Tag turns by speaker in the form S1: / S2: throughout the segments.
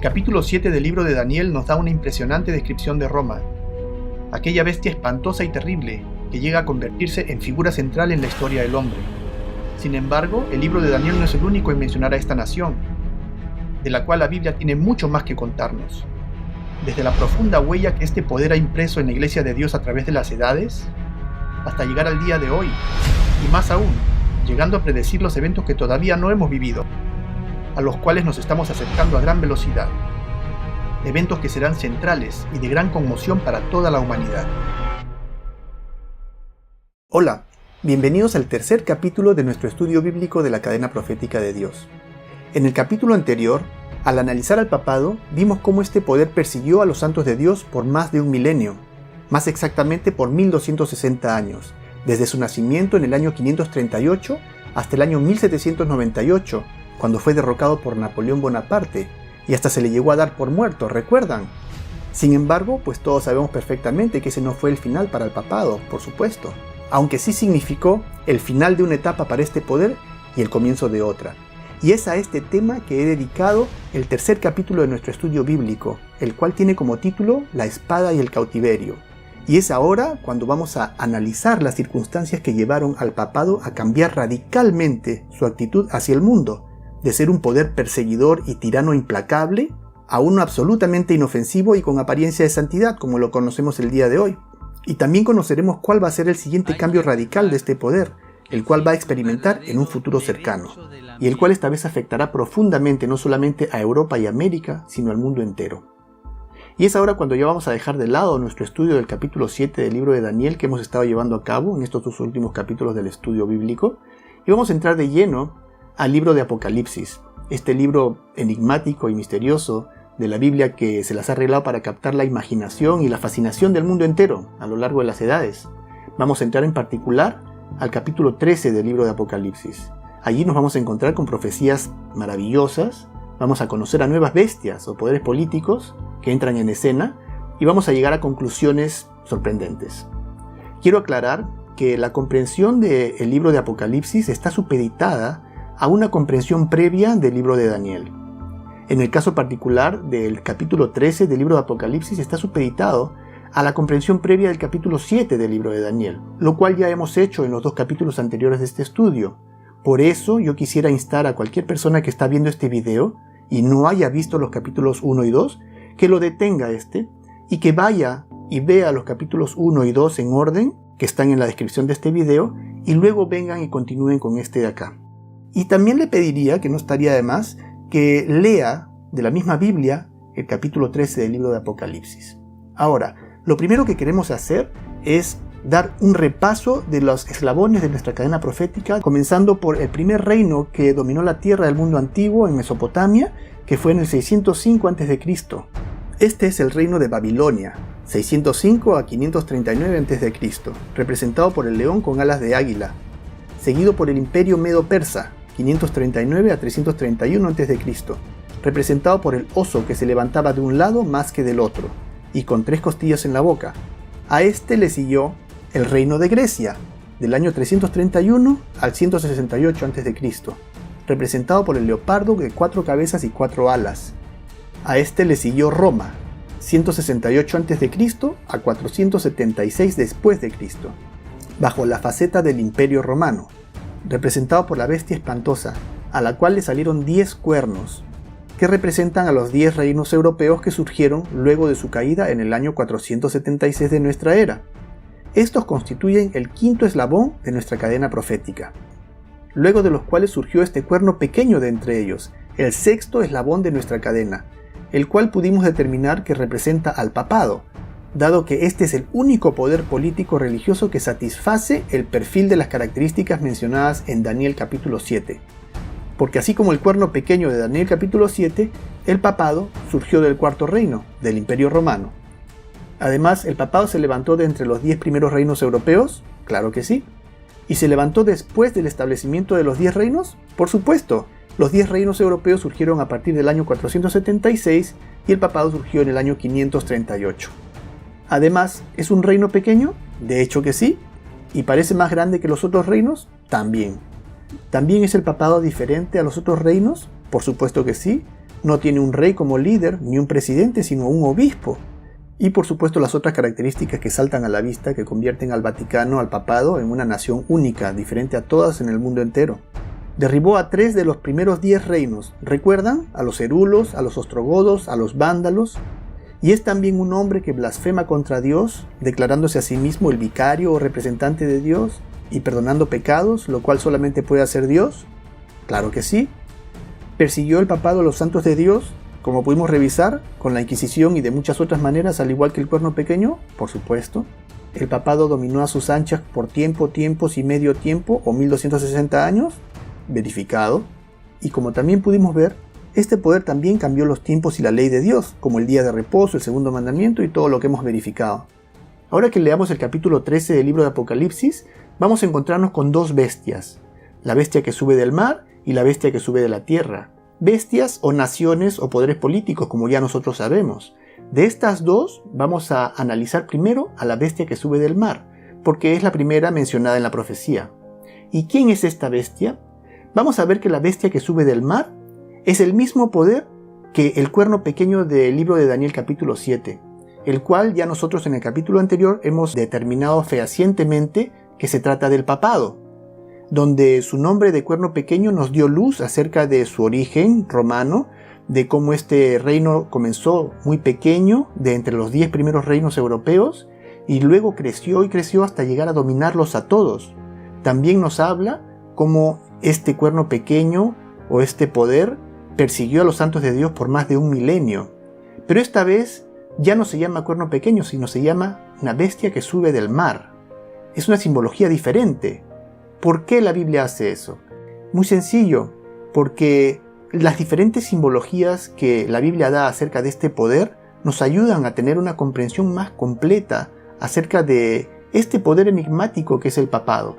S1: capítulo 7 del libro de Daniel nos da una impresionante descripción de Roma, aquella bestia espantosa y terrible que llega a convertirse en figura central en la historia del hombre. Sin embargo, el libro de Daniel no es el único en mencionar a esta nación, de la cual la Biblia tiene mucho más que contarnos. Desde la profunda huella que este poder ha impreso en la Iglesia de Dios a través de las edades, hasta llegar al día de hoy, y más aún, llegando a predecir los eventos que todavía no hemos vivido, a los cuales nos estamos acercando a gran velocidad. Eventos que serán centrales y de gran conmoción para toda la humanidad. Hola, bienvenidos al tercer capítulo de nuestro estudio bíblico de la cadena profética de Dios. En el capítulo anterior, al analizar al papado, vimos cómo este poder persiguió a los santos de Dios por más de un milenio, más exactamente por 1260 años, desde su nacimiento en el año 538 hasta el año 1798, cuando fue derrocado por Napoleón Bonaparte, y hasta se le llegó a dar por muerto, ¿recuerdan? Sin embargo, pues todos sabemos perfectamente que ese no fue el final para el papado, por supuesto, aunque sí significó el final de una etapa para este poder y el comienzo de otra. Y es a este tema que he dedicado el tercer capítulo de nuestro estudio bíblico, el cual tiene como título La espada y el cautiverio. Y es ahora cuando vamos a analizar las circunstancias que llevaron al papado a cambiar radicalmente su actitud hacia el mundo, de ser un poder perseguidor y tirano implacable, a uno absolutamente inofensivo y con apariencia de santidad, como lo conocemos el día de hoy. Y también conoceremos cuál va a ser el siguiente cambio radical de este poder, el cual va a experimentar en un futuro cercano, y el cual esta vez afectará profundamente no solamente a Europa y América, sino al mundo entero. Y es ahora cuando ya vamos a dejar de lado nuestro estudio del capítulo 7 del libro de Daniel que hemos estado llevando a cabo en estos dos últimos capítulos del estudio bíblico, y vamos a entrar de lleno al libro de Apocalipsis, este libro enigmático y misterioso de la Biblia que se las ha arreglado para captar la imaginación y la fascinación del mundo entero a lo largo de las edades. Vamos a entrar en particular al capítulo 13 del libro de Apocalipsis. Allí nos vamos a encontrar con profecías maravillosas, vamos a conocer a nuevas bestias o poderes políticos que entran en escena y vamos a llegar a conclusiones sorprendentes. Quiero aclarar que la comprensión del libro de Apocalipsis está supeditada a una comprensión previa del libro de Daniel. En el caso particular del capítulo 13 del libro de Apocalipsis está supeditado a la comprensión previa del capítulo 7 del libro de Daniel, lo cual ya hemos hecho en los dos capítulos anteriores de este estudio. Por eso yo quisiera instar a cualquier persona que está viendo este video y no haya visto los capítulos 1 y 2, que lo detenga y que vaya y vea los capítulos 1 y 2 en orden, que están en la descripción de este video, y luego vengan y continúen con este de acá. Y también le pediría, que no estaría de más, que lea de la misma Biblia el capítulo 13 del libro de Apocalipsis. Ahora, lo primero que queremos hacer es dar un repaso de los eslabones de nuestra cadena profética, comenzando por el primer reino que dominó la tierra del mundo antiguo en Mesopotamia, que fue en el 605 a.C. Este es el reino de Babilonia, 605 a 539 a.C., representado por el león con alas de águila, seguido por el imperio medo-persa, 539 a 331 a.C., representado por el oso que se levantaba de un lado más que del otro, y con 3 costillas en la boca. A este le siguió el reino de Grecia, del año 331 al 168 a.C., representado por el leopardo de 4 cabezas y 4 alas. A este le siguió Roma, 168 a.C. a 476 después de Cristo, bajo la faceta del Imperio Romano, representado por la bestia espantosa, a la cual le salieron 10 cuernos, que representan a los 10 reinos europeos que surgieron luego de su caída en el año 476 de nuestra era. Estos constituyen el quinto eslabón de nuestra cadena profética, luego de los cuales surgió este cuerno pequeño de entre ellos, el sexto eslabón de nuestra cadena, el cual pudimos determinar que representa al papado, dado que este es el único poder político religioso que satisface el perfil de las características mencionadas en Daniel capítulo 7. Porque así como el cuerno pequeño de Daniel capítulo 7, el papado surgió del cuarto reino, del Imperio Romano. Además, ¿el papado se levantó de entre los 10 primeros reinos europeos? Claro que sí. ¿Y se levantó después del establecimiento de los 10 reinos? Por supuesto. Los 10 reinos europeos surgieron a partir del año 476 y el papado surgió en el año 538. Además, ¿es un reino pequeño? De hecho que sí. ¿Y parece más grande que los otros reinos? También. ¿También es el papado diferente a los otros reinos? Por supuesto que sí. No tiene un rey como líder, ni un presidente, sino un obispo. Y por supuesto las otras características que saltan a la vista, que convierten al Vaticano, al papado, en una nación única, diferente a todas en el mundo entero. Derribó a 3 de los primeros 10 reinos. ¿Recuerdan? A los herulos, a los ostrogodos, a los vándalos. Y es también un hombre que blasfema contra Dios, declarándose a sí mismo el vicario o representante de Dios y perdonando pecados, lo cual solamente puede hacer Dios. Claro que sí. Persiguió el papado a los santos de Dios, como pudimos revisar, con la Inquisición y de muchas otras maneras, al igual que el Cuerno Pequeño, por supuesto. El papado dominó a sus anchas por tiempos y medio tiempo, o 1260 años, verificado. Y como también pudimos ver, este poder también cambió los tiempos y la ley de Dios, como el día de reposo, el segundo mandamiento y todo lo que hemos verificado. Ahora que leamos el capítulo 13 del libro de Apocalipsis, vamos a encontrarnos con 2 bestias, la bestia que sube del mar y la bestia que sube de la tierra. Bestias o naciones o poderes políticos, como ya nosotros sabemos. De estas 2 vamos a analizar primero a la bestia que sube del mar, porque es la primera mencionada en la profecía. ¿Y quién es esta bestia? Vamos a ver que la bestia que sube del mar es el mismo poder que el cuerno pequeño del libro de Daniel capítulo 7, el cual ya nosotros en el capítulo anterior hemos determinado fehacientemente que se trata del papado, donde su nombre de cuerno pequeño nos dio luz acerca de su origen romano, de cómo este reino comenzó muy pequeño, de entre los 10 primeros reinos europeos, y luego creció y creció hasta llegar a dominarlos a todos. También nos habla cómo este cuerno pequeño o este poder persiguió a los santos de Dios por más de 1 milenio. Pero esta vez ya no se llama cuerno pequeño, sino se llama una bestia que sube del mar. Es una simbología diferente. ¿Por qué la Biblia hace eso? Muy sencillo, porque las diferentes simbologías que la Biblia da acerca de este poder nos ayudan a tener una comprensión más completa acerca de este poder enigmático que es el papado.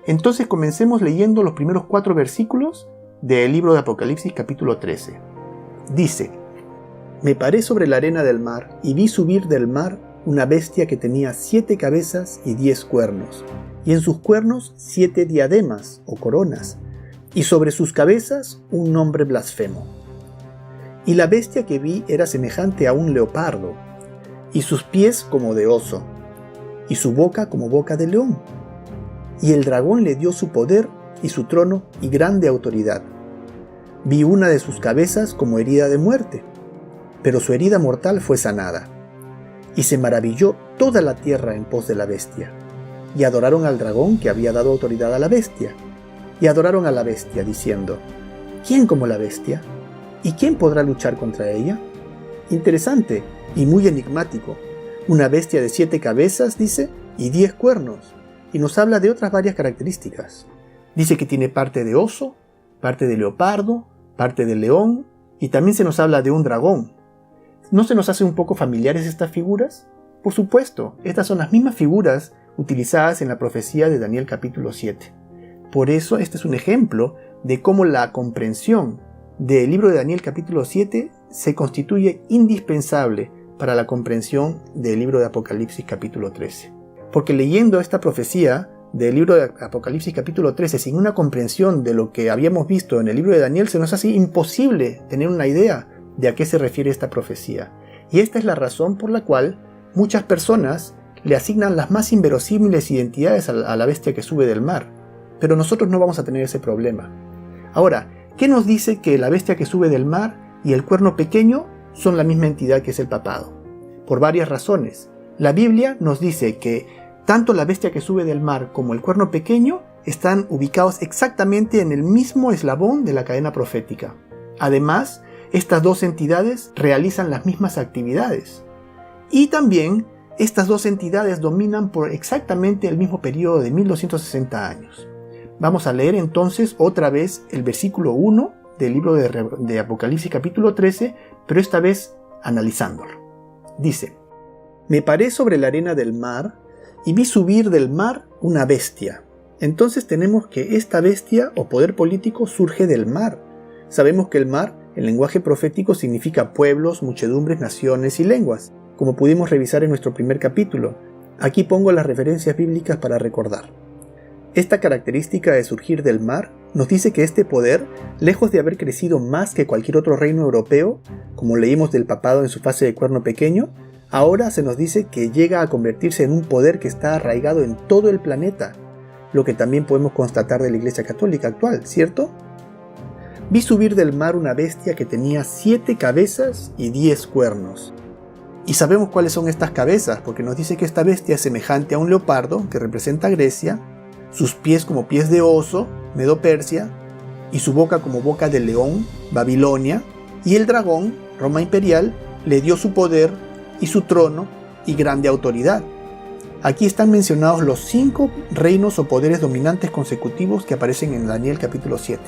S1: Entonces comencemos leyendo los primeros 4 versículos del libro de Apocalipsis capítulo 13. Dice: Me paré sobre la arena del mar y vi subir del mar una bestia que tenía 7 cabezas y 10 cuernos, y en sus cuernos 7 diademas o coronas, y sobre sus cabezas un nombre blasfemo. Y la bestia que vi era semejante a un leopardo, y sus pies como de oso, y su boca como boca de león. Y el dragón le dio su poder y su trono y grande autoridad. Vi una de sus cabezas como herida de muerte, pero su herida mortal fue sanada. Y se maravilló toda la tierra en pos de la bestia, y adoraron al dragón que había dado autoridad a la bestia, y adoraron a la bestia, diciendo: ¿Quién como la bestia? ¿Y quién podrá luchar contra ella? Interesante y muy enigmático. Una bestia de 7 cabezas, dice, y 10 cuernos, y nos habla de otras varias características. Dice que tiene parte de oso, parte de leopardo, parte de león, y también se nos habla de un dragón. ¿No se nos hace un poco familiares estas figuras? Por supuesto, estas son las mismas figuras utilizadas en la profecía de Daniel capítulo 7. Por eso este es un ejemplo de cómo la comprensión del libro de Daniel capítulo 7 se constituye indispensable para la comprensión del libro de Apocalipsis capítulo 13. Porque leyendo esta profecía del libro de Apocalipsis capítulo 13 sin una comprensión de lo que habíamos visto en el libro de Daniel, se nos hace imposible tener una idea de a qué se refiere esta profecía. Y esta es la razón por la cual muchas personas le asignan las más inverosímiles identidades a la bestia que sube del mar. Pero nosotros no vamos a tener ese problema. Ahora, ¿qué nos dice que la bestia que sube del mar y el cuerno pequeño son la misma entidad que es el papado? Por varias razones. La Biblia nos dice que tanto la bestia que sube del mar como el cuerno pequeño están ubicados exactamente en el mismo eslabón de la cadena profética. Además, estas 2 entidades realizan las mismas actividades. Y también, estas 2 entidades dominan por exactamente el mismo periodo de 1260 años. Vamos a leer entonces otra vez el versículo 1 del libro de Apocalipsis capítulo 13, pero esta vez analizándolo. Dice: Me paré sobre la arena del mar y vi subir del mar una bestia. Entonces tenemos que esta bestia o poder político surge del mar. Sabemos que el mar, en lenguaje profético, significa pueblos, muchedumbres, naciones y lenguas, como pudimos revisar en nuestro primer capítulo. Aquí pongo las referencias bíblicas para recordar. Esta característica de surgir del mar nos dice que este poder, lejos de haber crecido más que cualquier otro reino europeo, como leímos del papado en su fase de cuerno pequeño, ahora se nos dice que llega a convertirse en un poder que está arraigado en todo el planeta, lo que también podemos constatar de la Iglesia Católica actual, ¿cierto? Vi subir del mar una bestia que tenía 7 cabezas y 10 cuernos. Y sabemos cuáles son estas cabezas, porque nos dice que esta bestia es semejante a un leopardo, que representa a Grecia, sus pies como pies de oso, Medo-Persia, y su boca como boca de león, Babilonia, y el dragón, Roma imperial, le dio su poder y su trono y grande autoridad. Aquí están mencionados los 5 reinos o poderes dominantes consecutivos que aparecen en Daniel capítulo 7.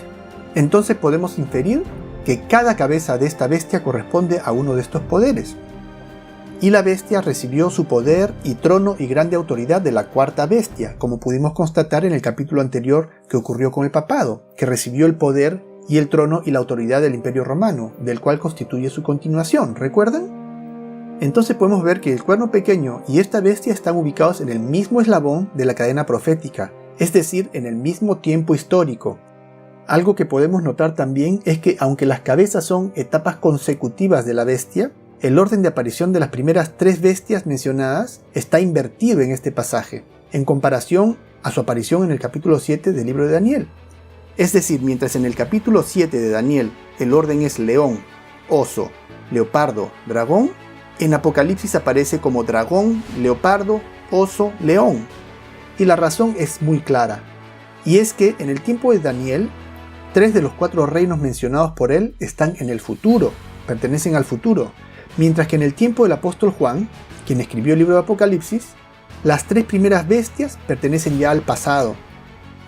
S1: Entonces podemos inferir que cada cabeza de esta bestia corresponde a uno de estos poderes. Y la bestia recibió su poder y trono y grande autoridad de la cuarta bestia, como pudimos constatar en el capítulo anterior que ocurrió con el papado, que recibió el poder y el trono y la autoridad del Imperio Romano, del cual constituye su continuación, ¿recuerdan? Entonces podemos ver que el cuerno pequeño y esta bestia están ubicados en el mismo eslabón de la cadena profética, es decir, en el mismo tiempo histórico. Algo que podemos notar también es que aunque las cabezas son etapas consecutivas de la bestia, el orden de aparición de las primeras 3 bestias mencionadas está invertido en este pasaje, en comparación a su aparición en el capítulo 7 del libro de Daniel. Es decir, mientras en el capítulo 7 de Daniel el orden es león, oso, leopardo, dragón, en Apocalipsis aparece como dragón, leopardo, oso, león. Y la razón es muy clara, y es que en el tiempo de Daniel, 3 de los 4 reinos mencionados por él están en el futuro, pertenecen al futuro, mientras que en el tiempo del apóstol Juan, quien escribió el libro de Apocalipsis, las 3 primeras bestias pertenecen ya al pasado,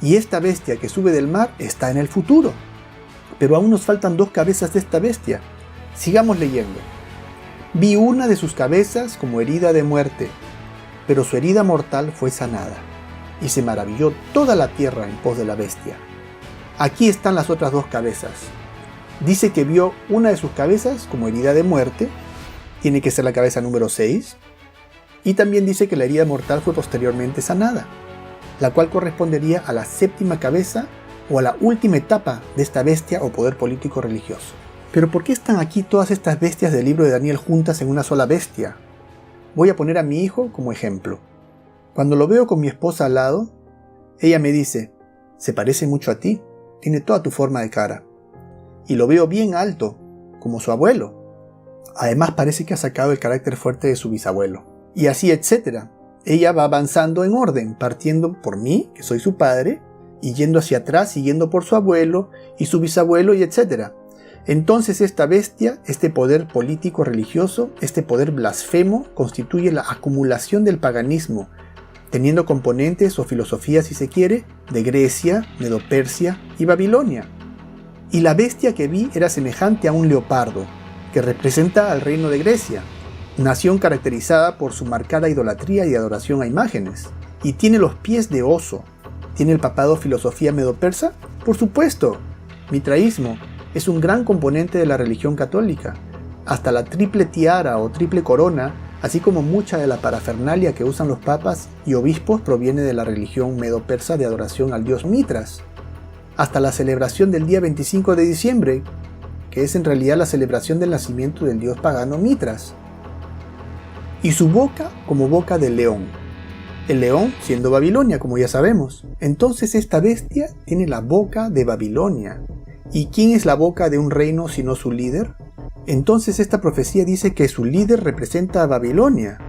S1: y esta bestia que sube del mar está en el futuro. Pero aún nos faltan 2 cabezas de esta bestia. Sigamos leyendo. Vi una de sus cabezas como herida de muerte, pero su herida mortal fue sanada, y se maravilló toda la tierra en pos de la bestia. Aquí están las otras 2 cabezas. Dice que vio una de sus cabezas como herida de muerte, tiene que ser la cabeza número 6, y también dice que la herida mortal fue posteriormente sanada, la cual correspondería a la 7ª cabeza o a la última etapa de esta bestia o poder político religioso. Pero ¿por qué están aquí todas estas bestias del libro de Daniel juntas en una sola bestia? Voy a poner a mi hijo como ejemplo. Cuando lo veo con mi esposa al lado, ella me dice, se parece mucho a ti, tiene toda tu forma de cara. Y lo veo bien alto, como su abuelo. Además parece que ha sacado el carácter fuerte de su bisabuelo. Y así, etcétera. Ella va avanzando en orden, partiendo por mí, que soy su padre, y yendo hacia atrás, siguiendo por su abuelo, y su bisabuelo, y etcétera. Entonces esta bestia, este poder político religioso, este poder blasfemo, constituye la acumulación del paganismo, teniendo componentes o filosofía, si se quiere, de Grecia, Medo-Persia y Babilonia. Y la bestia que vi era semejante a un leopardo, que representa al reino de Grecia, nación caracterizada por su marcada idolatría y adoración a imágenes. Y tiene los pies de oso. ¿Tiene el papado filosofía medo-persa? Por supuesto. Mitraísmo es un gran componente de la religión católica. Hasta la triple tiara o triple corona, así como mucha de la parafernalia que usan los papas y obispos, proviene de la religión medo-persa de adoración al dios Mitras. Hasta la celebración del día 25 de diciembre, que es en realidad la celebración del nacimiento del dios pagano Mitras. Y su boca como boca de león. El león siendo Babilonia, como ya sabemos. Entonces esta bestia tiene la boca de Babilonia. ¿Y quién es la boca de un reino sino su líder? Entonces esta profecía dice que su líder representa a Babilonia.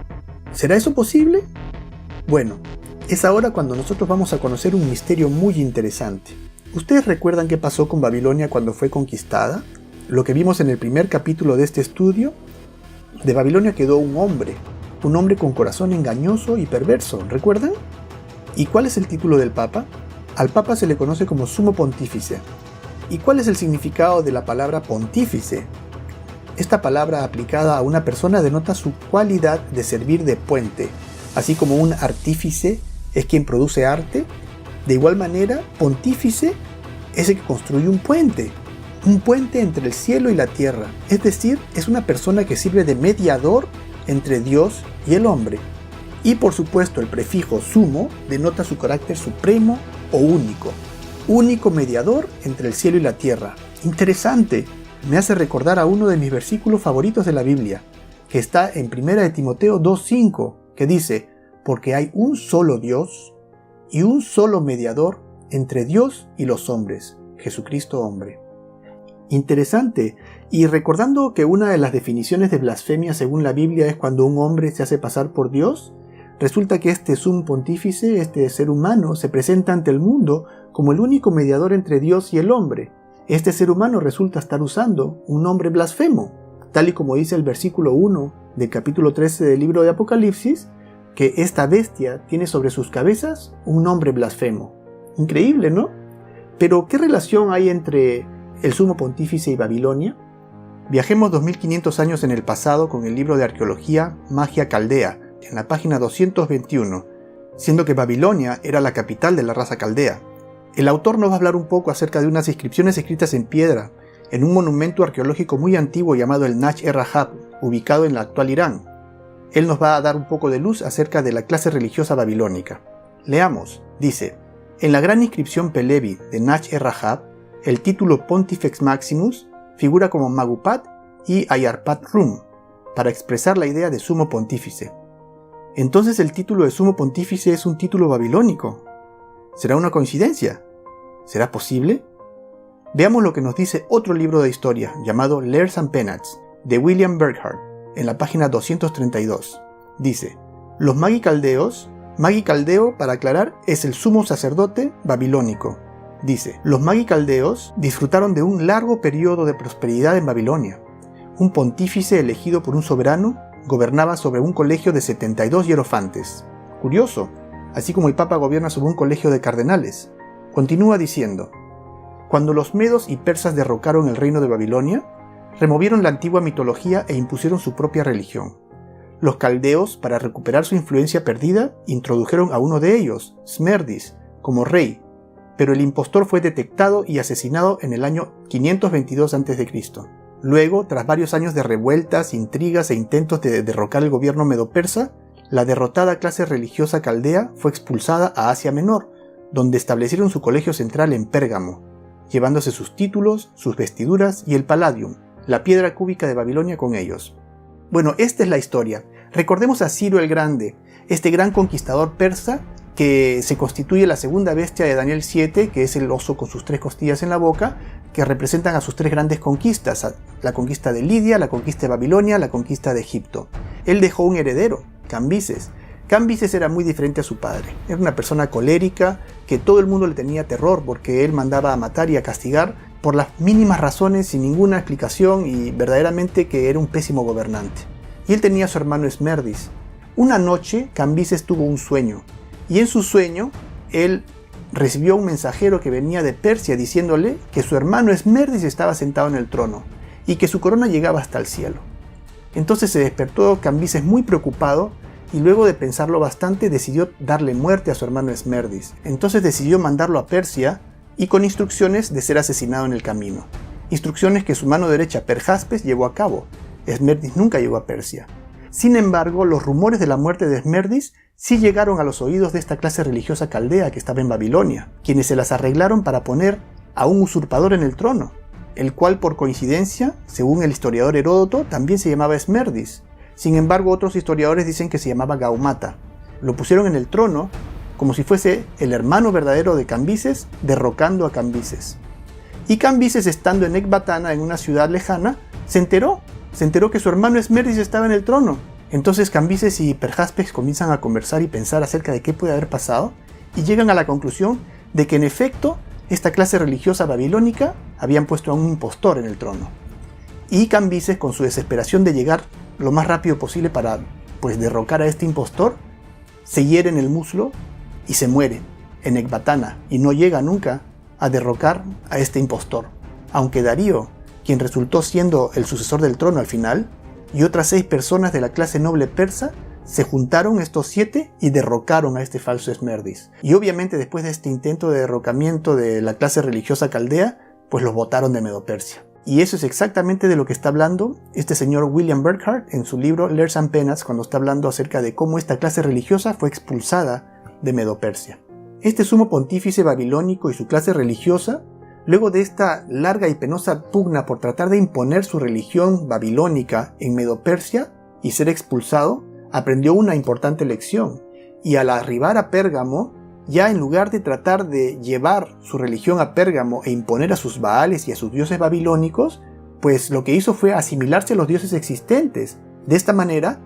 S1: ¿Será eso posible? Bueno, es ahora cuando nosotros vamos a conocer un misterio muy interesante. ¿Ustedes recuerdan qué pasó con Babilonia cuando fue conquistada? Lo que vimos en el primer capítulo de este estudio. De Babilonia quedó un hombre con corazón engañoso y perverso, ¿recuerdan? ¿Y cuál es el título del Papa? Al Papa se le conoce como Sumo Pontífice. ¿Y cuál es el significado de la palabra pontífice? Esta palabra aplicada a una persona denota su cualidad de servir de puente, así como un artífice es quien produce arte. De igual manera, pontífice es el que construye un puente entre el cielo y la tierra, es decir, es una persona que sirve de mediador entre Dios y el hombre. Y por supuesto el prefijo sumo denota su carácter supremo o único. Único mediador entre el cielo y la tierra. Interesante. Me hace recordar a uno de mis versículos favoritos de la Biblia, que está en 1 de Timoteo 2:5, que dice: porque hay un solo Dios y un solo mediador entre Dios y los hombres, Jesucristo hombre. Interesante. Y recordando que una de las definiciones de blasfemia según la Biblia es cuando un hombre se hace pasar por Dios, resulta que este sumo pontífice, este ser humano, se presenta ante el mundo como el único mediador entre Dios y el hombre. Este ser humano resulta estar usando un nombre blasfemo, tal y como dice el versículo 1 del capítulo 13 del libro de Apocalipsis, que esta bestia tiene sobre sus cabezas un nombre blasfemo. Increíble, ¿no? Pero, ¿qué relación hay entre el sumo pontífice y Babilonia? Viajemos 2500 años en el pasado con el libro de arqueología Magia Caldea, en la página 221, siendo que Babilonia era la capital de la raza caldea. El autor nos va a hablar un poco acerca de unas inscripciones escritas en piedra, en un monumento arqueológico muy antiguo llamado el Nach-e-Rahab, ubicado en la actual Irán. Él nos va a dar un poco de luz acerca de la clase religiosa babilónica. Leamos, dice: en la gran inscripción Pelevi de Nach-e-Rahab, el título Pontifex Maximus figura como Magupat y Ayarpat Rum, para expresar la idea de sumo pontífice. Entonces el título de sumo pontífice es un título babilónico. ¿Será una coincidencia? ¿Será posible? Veamos lo que nos dice otro libro de historia llamado Lares and Penates, de William Burckhardt, en la página 232. Dice: los Magi caldeos, Magi caldeo, para aclarar, es el sumo sacerdote babilónico. Dice: los Magi caldeos disfrutaron de un largo periodo de prosperidad en Babilonia. Un pontífice elegido por un soberano gobernaba sobre un colegio de 72 hierofantes. Curioso, así como el Papa gobierna sobre un colegio de cardenales. Continúa diciendo: cuando los medos y persas derrocaron el reino de Babilonia, removieron la antigua mitología e impusieron su propia religión. Los caldeos, para recuperar su influencia perdida, introdujeron a uno de ellos, Smerdis, como rey, pero el impostor fue detectado y asesinado en el año 522 a.C. Luego, tras varios años de revueltas, intrigas e intentos de derrocar el gobierno medo-persa, la derrotada clase religiosa caldea fue expulsada a Asia Menor, donde establecieron su colegio central en Pérgamo, llevándose sus títulos, sus vestiduras y el palladium, la piedra cúbica de Babilonia, con ellos. Bueno, esta es la historia. Recordemos a Ciro el Grande, este gran conquistador persa que se constituye la segunda bestia de Daniel 7, que es el oso con sus 3 costillas en la boca, que representan a sus 3 grandes conquistas: la conquista de Lidia, la conquista de Babilonia, la conquista de Egipto. Él dejó un heredero, Cambises. Cambises era muy diferente a su padre. Era una persona colérica que todo el mundo le tenía terror porque él mandaba a matar y a castigar por las mínimas razones, sin ninguna explicación, y verdaderamente que era un pésimo gobernante. Y él tenía a su hermano Smerdis. Una noche Cambises tuvo un sueño, y en su sueño él recibió un mensajero que venía de Persia diciéndole que su hermano Smerdis estaba sentado en el trono y que su corona llegaba hasta el cielo. Entonces se despertó Cambises muy preocupado, y luego de pensarlo bastante decidió darle muerte a su hermano Smerdis. Entonces decidió mandarlo a Persia, y con instrucciones de ser asesinado en el camino. Instrucciones que su mano derecha Perjaspes llevó a cabo. Smerdis nunca llegó a Persia. Sin embargo, los rumores de la muerte de Smerdis sí llegaron a los oídos de esta clase religiosa caldea que estaba en Babilonia, quienes se las arreglaron para poner a un usurpador en el trono, el cual por coincidencia, según el historiador Heródoto, también se llamaba Smerdis. Sin embargo, otros historiadores dicen que se llamaba Gaumata. Lo pusieron en el trono como si fuese el hermano verdadero de Cambises, derrocando a Cambises. Y Cambises, estando en Ecbatana, en una ciudad lejana, se enteró que su hermano Smerdis estaba en el trono. Entonces Cambises y Perjaspes comienzan a conversar y pensar acerca de qué puede haber pasado, y llegan a la conclusión de que en efecto esta clase religiosa babilónica habían puesto a un impostor en el trono. Y Cambises, con su desesperación de llegar lo más rápido posible para derrocar a este impostor, se hiere en el muslo y se muere en Ecbatana, y no llega nunca a derrocar a este impostor, aunque Darío, quien resultó siendo el sucesor del trono al final, y otras 6 personas de la clase noble persa, se juntaron, estos 7, y derrocaron a este falso Smerdis. Y obviamente después de este intento de derrocamiento de la clase religiosa caldea, pues los botaron de Medo-Persia. Y eso es exactamente de lo que está hablando este señor William Burckhardt en su libro Lares and Penates, cuando está hablando acerca de cómo esta clase religiosa fue expulsada de Medo-Persia. Este sumo pontífice babilónico y su clase religiosa, luego de esta larga y penosa pugna por tratar de imponer su religión babilónica en Medo-Persia y ser expulsado, aprendió una importante lección, y al arribar a Pérgamo, ya en lugar de tratar de llevar su religión a Pérgamo e imponer a sus baales y a sus dioses babilónicos, pues lo que hizo fue asimilarse a los dioses existentes. De esta manera,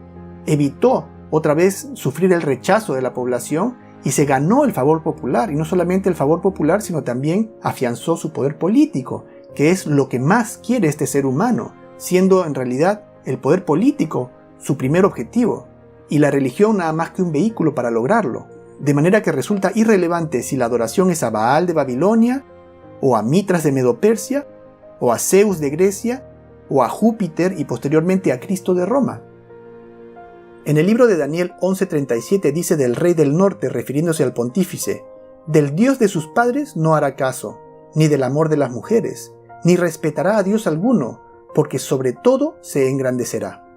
S1: evitó otra vez sufrir el rechazo de la población y se ganó el favor popular, y no solamente el favor popular, sino también afianzó su poder político, que es lo que más quiere este ser humano, siendo en realidad el poder político su primer objetivo, y la religión nada más que un vehículo para lograrlo. De manera que resulta irrelevante si la adoración es a Baal de Babilonia, o a Mitras de Medo-Persia, o a Zeus de Grecia, o a Júpiter y posteriormente a Cristo de Roma. En el libro de Daniel 11:37 dice del rey del norte, refiriéndose al pontífice: «Del Dios de sus padres no hará caso, ni del amor de las mujeres, ni respetará a Dios alguno, porque sobre todo se engrandecerá».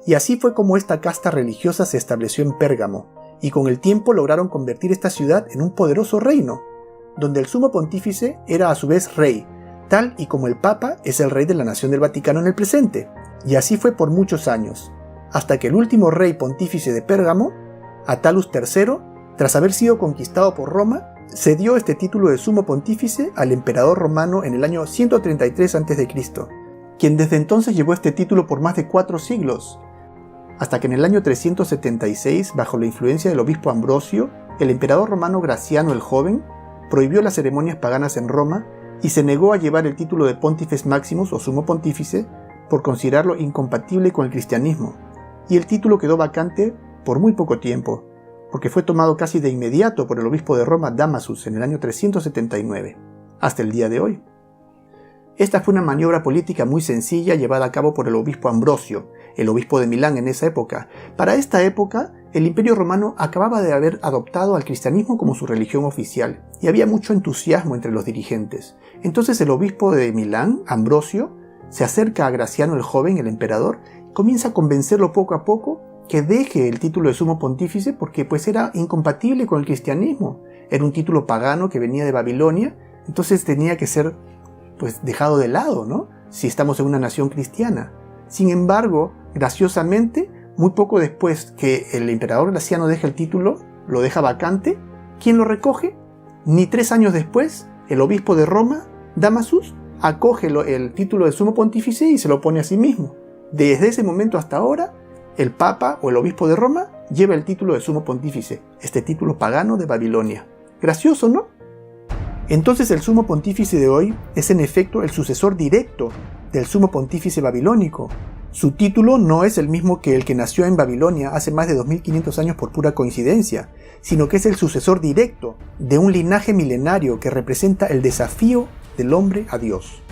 S1: Y así fue como esta casta religiosa se estableció en Pérgamo, y con el tiempo lograron convertir esta ciudad en un poderoso reino, donde el sumo pontífice era a su vez rey, tal y como el Papa es el rey de la nación del Vaticano en el presente. Y así fue por muchos años, hasta que el último rey pontífice de Pérgamo, Attalus III, tras haber sido conquistado por Roma, cedió este título de sumo pontífice al emperador romano en el año 133 a.C., quien desde entonces llevó este título por más de 4 siglos, hasta que en el año 376, bajo la influencia del obispo Ambrosio, el emperador romano Graciano el Joven prohibió las ceremonias paganas en Roma y se negó a llevar el título de Pontifex Maximus o sumo pontífice por considerarlo incompatible con el cristianismo, y el título quedó vacante por muy poco tiempo, porque fue tomado casi de inmediato por el obispo de Roma Damasus en el año 379, hasta el día de hoy. Esta fue una maniobra política muy sencilla llevada a cabo por el obispo Ambrosio, el obispo de Milán en esa época. Para esta época, el Imperio Romano acababa de haber adoptado al cristianismo como su religión oficial, y había mucho entusiasmo entre los dirigentes. Entonces el obispo de Milán, Ambrosio, se acerca a Graciano el Joven, el emperador, y comienza a convencerlo poco a poco que deje el título de sumo pontífice porque pues era incompatible con el cristianismo. Era un título pagano que venía de Babilonia, entonces tenía que ser pues dejado de lado, ¿no? Si estamos en una nación cristiana. Sin embargo, graciosamente, muy poco después que el emperador Graciano deja el título, lo deja vacante, ¿quién lo recoge? Ni 3 años después, el obispo de Roma, Damasus, acoge el título de sumo pontífice y se lo pone a sí mismo. Desde ese momento hasta ahora, el Papa o el obispo de Roma lleva el título de sumo pontífice, este título pagano de Babilonia. Gracioso, ¿no? Entonces el sumo pontífice de hoy es en efecto el sucesor directo del sumo pontífice babilónico. Su título no es el mismo que el que nació en Babilonia hace más de 2500 años por pura coincidencia, sino que es el sucesor directo de un linaje milenario que representa el desafío del hombre a Dios.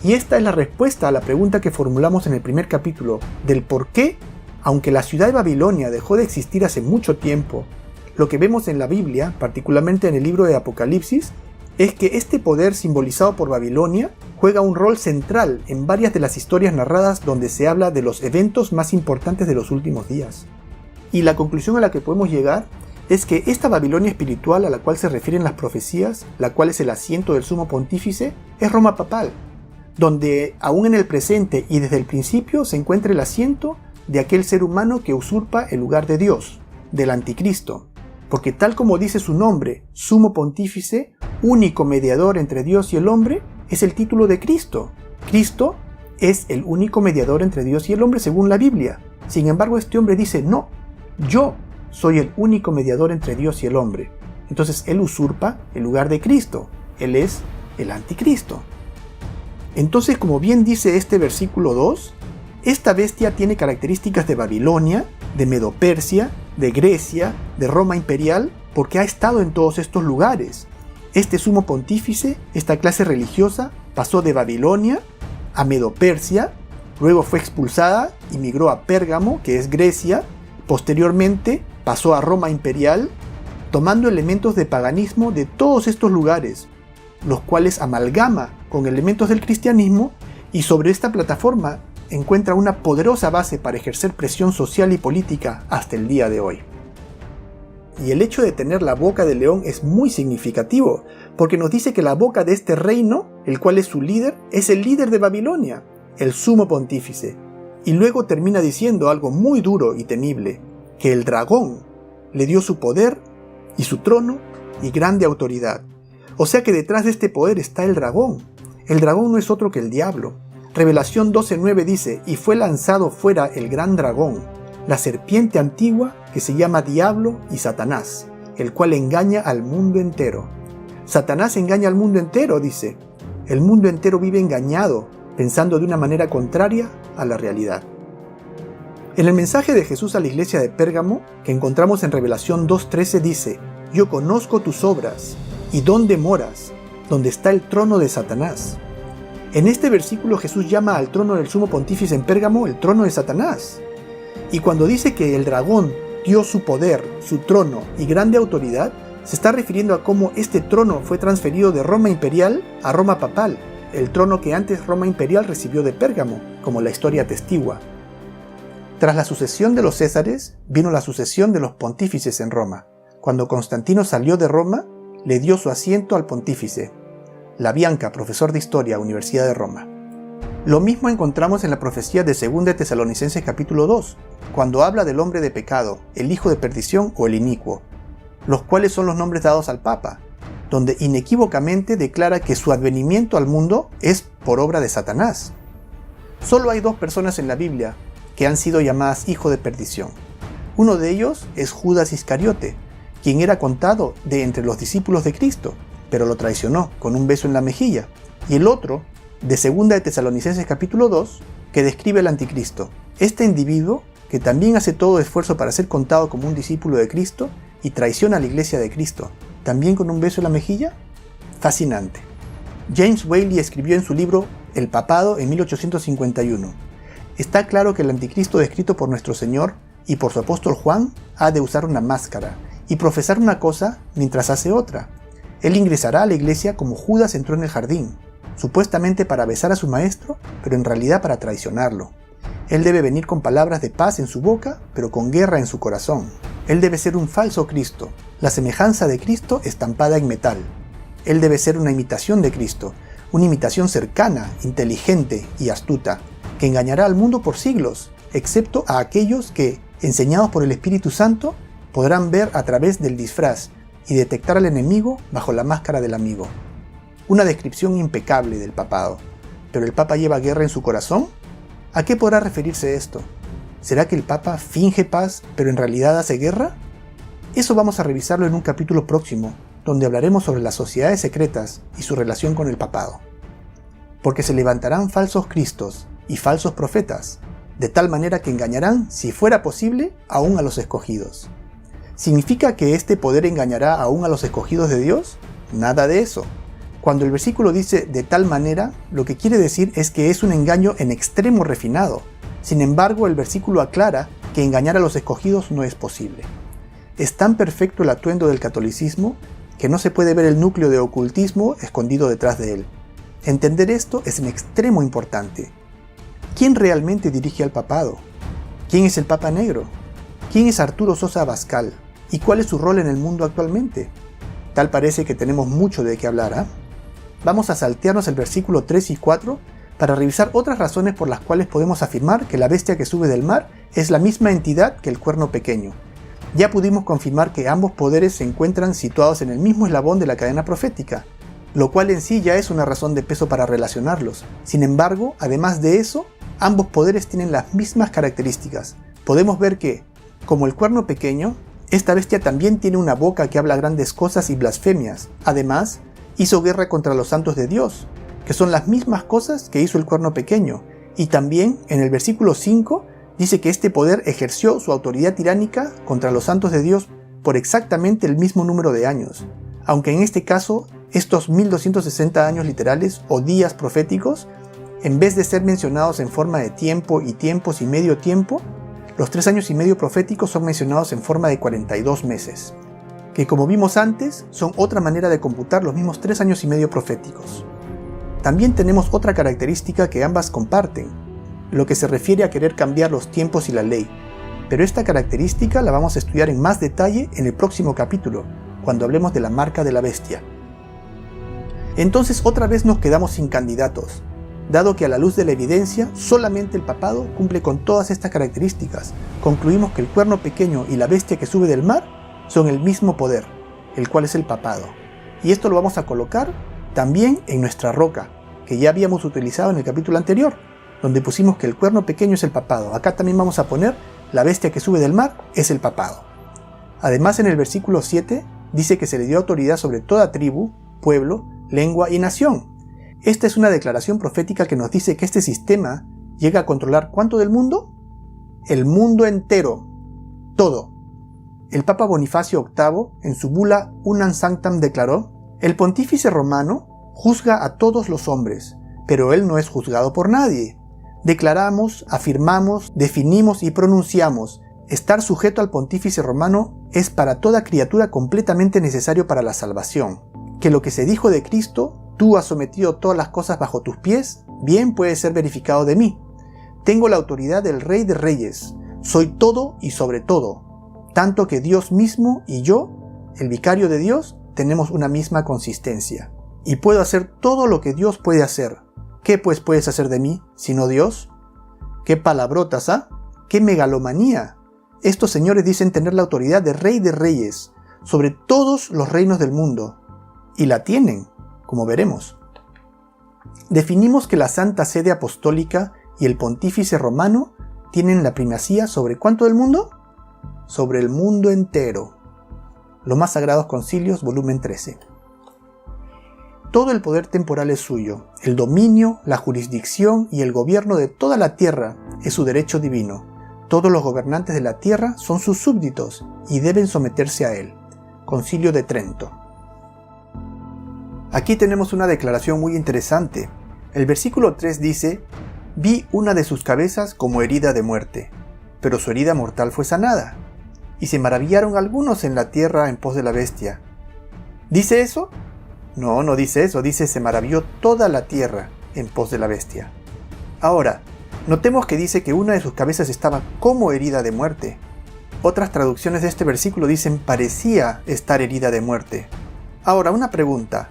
S1: Y esta es la respuesta a la pregunta que formulamos en el primer capítulo del por qué, aunque la ciudad de Babilonia dejó de existir hace mucho tiempo, lo que vemos en la Biblia, particularmente en el libro de Apocalipsis, es que este poder simbolizado por Babilonia juega un rol central en varias de las historias narradas donde se habla de los eventos más importantes de los últimos días. Y la conclusión a la que podemos llegar es que esta Babilonia espiritual a la cual se refieren las profecías, la cual es el asiento del sumo pontífice, es Roma papal, donde aún en el presente y desde el principio se encuentra el asiento de aquel ser humano que usurpa el lugar de Dios, del anticristo. Porque tal como dice su nombre, sumo pontífice, único mediador entre Dios y el hombre, es el título de Cristo. Cristo es el único mediador entre Dios y el hombre según la Biblia. Sin embargo, este hombre dice, no, yo soy el único mediador entre Dios y el hombre. Entonces él usurpa el lugar de Cristo. Él es el anticristo. Entonces, como bien dice este versículo 2, esta bestia tiene características de Babilonia, de Medo-Persia, de Grecia, de Roma imperial, porque ha estado en todos estos lugares. Este sumo pontífice, esta clase religiosa, pasó de Babilonia a Medo-Persia, luego fue expulsada y migró a Pérgamo, que es Grecia, posteriormente pasó a Roma imperial, tomando elementos de paganismo de todos estos lugares, los cuales amalgama con elementos del cristianismo y sobre esta plataforma encuentra una poderosa base para ejercer presión social y política hasta el día de hoy. y el hecho de tener la boca del león es muy significativo, porque nos dice que la boca de este reino, el cual es su líder, es el líder de Babilonia, el sumo pontífice. Y luego termina diciendo algo muy duro y temible, que el dragón le dio su poder y su trono y grande autoridad. O sea que detrás de este poder está el dragón. El dragón no es otro que el diablo. Revelación 12:9 dice, y fue lanzado fuera el gran dragón, la serpiente antigua que se llama Diablo y Satanás, el cual engaña al mundo entero. Satanás engaña al mundo entero, dice. El mundo entero vive engañado, pensando de una manera contraria a la realidad. En el mensaje de Jesús a la iglesia de Pérgamo, que encontramos en Revelación 2:13, dice, yo conozco tus obras, y dónde moras, donde está el trono de Satanás. En este versículo Jesús llama al trono del sumo pontífice en Pérgamo el trono de Satanás. Y cuando dice que el dragón dio su poder, su trono y grande autoridad, se está refiriendo a cómo este trono fue transferido de Roma imperial a Roma papal, el trono que antes Roma imperial recibió de Pérgamo, como la historia atestigua. Tras la sucesión de los Césares, vino la sucesión de los pontífices en Roma. Cuando Constantino salió de Roma, le dio su asiento al pontífice. La Bianca, profesor de Historia, Universidad de Roma. Lo mismo encontramos en la profecía de 2 de Tesalonicenses capítulo 2, cuando habla del hombre de pecado, el hijo de perdición o el inicuo, los cuales son los nombres dados al Papa, donde inequívocamente declara que su advenimiento al mundo es por obra de Satanás. Solo hay 2 personas en la Biblia que han sido llamadas hijo de perdición. Uno de ellos es Judas Iscariote, quien era contado de entre los discípulos de Cristo, pero lo traicionó con un beso en la mejilla, y el otro, de 2 de Tesalonicenses capítulo 2, que describe al anticristo. Este individuo, que también hace todo esfuerzo para ser contado como un discípulo de Cristo, y traiciona a la iglesia de Cristo, también con un beso en la mejilla. Fascinante. James Whaley escribió en su libro El Papado en 1851. Está claro que el anticristo descrito por nuestro Señor y por su apóstol Juan ha de usar una máscara y profesar una cosa mientras hace otra. Él ingresará a la iglesia como Judas entró en el jardín, supuestamente para besar a su maestro, pero en realidad para traicionarlo. Él debe venir con palabras de paz en su boca, pero con guerra en su corazón. Él debe ser un falso Cristo, la semejanza de Cristo estampada en metal. Él debe ser una imitación de Cristo, una imitación cercana, inteligente y astuta, que engañará al mundo por siglos, excepto a aquellos que, enseñados por el Espíritu Santo, podrán ver a través del disfraz y detectar al enemigo bajo la máscara del amigo. Una descripción impecable del papado. ¿Pero el Papa lleva guerra en su corazón? ¿A qué podrá referirse esto? ¿Será que el Papa finge paz, pero en realidad hace guerra? Eso vamos a revisarlo en un capítulo próximo, donde hablaremos sobre las sociedades secretas y su relación con el papado. Porque se levantarán falsos cristos y falsos profetas, de tal manera que engañarán, si fuera posible, aún a los escogidos. ¿Significa que este poder engañará aún a los escogidos de Dios? Nada de eso. Cuando el versículo dice de tal manera, lo que quiere decir es que es un engaño en extremo refinado. Sin embargo, el versículo aclara que engañar a los escogidos no es posible. Es tan perfecto el atuendo del catolicismo que no se puede ver el núcleo de ocultismo escondido detrás de él. Entender esto es en extremo importante. ¿Quién realmente dirige al papado? ¿Quién es el Papa Negro? ¿Quién es Arturo Sosa Abascal? ¿Y cuál es su rol en el mundo actualmente? Tal parece que tenemos mucho de qué hablar, ¿ah? Vamos a saltearnos el versículo 3 y 4 para revisar otras razones por las cuales podemos afirmar que la bestia que sube del mar es la misma entidad que el cuerno pequeño. Ya pudimos confirmar que ambos poderes se encuentran situados en el mismo eslabón de la cadena profética, lo cual en sí ya es una razón de peso para relacionarlos. Sin embargo, además de eso, ambos poderes tienen las mismas características. Podemos ver que, como el cuerno pequeño, esta bestia también tiene una boca que habla grandes cosas y blasfemias. Además, hizo guerra contra los santos de Dios, que son las mismas cosas que hizo el cuerno pequeño. Y también, en el versículo 5, dice que este poder ejerció su autoridad tiránica contra los santos de Dios por exactamente el mismo número de años. Aunque en este caso, estos 1260 años literales o días proféticos, en vez de ser mencionados en forma de tiempo y tiempos y medio tiempo, los 3 años y medio proféticos son mencionados en forma de 42 meses, que como vimos antes, son otra manera de computar los mismos 3 años y medio proféticos. También tenemos otra característica que ambas comparten, lo que se refiere a querer cambiar los tiempos y la ley, pero esta característica la vamos a estudiar en más detalle en el próximo capítulo, cuando hablemos de la marca de la bestia. Entonces otra vez nos quedamos sin candidatos, dado que a la luz de la evidencia solamente el papado cumple con todas estas características. Concluimos que el cuerno pequeño y la bestia que sube del mar son el mismo poder, el cual es el papado. Y esto lo vamos a colocar también en nuestra roca, que ya habíamos utilizado en el capítulo anterior, donde pusimos que el cuerno pequeño es el papado. Acá también vamos a poner la bestia que sube del mar es el papado. Además, en el versículo 7 dice que se le dio autoridad sobre toda tribu, pueblo, lengua y nación. Esta es una declaración profética que nos dice que este sistema llega a controlar ¿cuánto del mundo? El mundo entero, todo. El Papa Bonifacio VIII, en su bula Unam Sanctam, declaró: el pontífice romano juzga a todos los hombres, pero él no es juzgado por nadie. Declaramos, afirmamos, definimos y pronunciamos: estar sujeto al pontífice romano es para toda criatura completamente necesario para la salvación. Que lo que se dijo de Cristo, tú has sometido todas las cosas bajo tus pies, bien puede ser verificado de mí. Tengo la autoridad del Rey de Reyes, soy todo y sobre todo, tanto que Dios mismo y yo, el vicario de Dios, tenemos una misma consistencia. Y puedo hacer todo lo que Dios puede hacer. ¿Qué pues puedes hacer de mí, sino Dios? ¡Qué palabrotas, ah! ¡Qué megalomanía! Estos señores dicen tener la autoridad de Rey de Reyes sobre todos los reinos del mundo. Y la tienen, como veremos. Definimos que la Santa Sede Apostólica y el Pontífice Romano tienen la primacía sobre ¿cuánto del mundo? Sobre el mundo entero. Los más sagrados concilios, volumen 13. Todo el poder temporal es suyo, el dominio, la jurisdicción y el gobierno de toda la tierra es su derecho divino. Todos los gobernantes de la tierra son sus súbditos y deben someterse a él. Concilio de Trento. Aquí tenemos una declaración muy interesante. El versículo 3 dice: vi una de sus cabezas como herida de muerte, pero su herida mortal fue sanada. Y se maravillaron algunos en la tierra en pos de la bestia. ¿Dice eso? No, no dice eso, dice se maravilló toda la tierra en pos de la bestia. Ahora, notemos que dice que una de sus cabezas estaba como herida de muerte. Otras traducciones de este versículo dicen parecía estar herida de muerte. Ahora, una pregunta.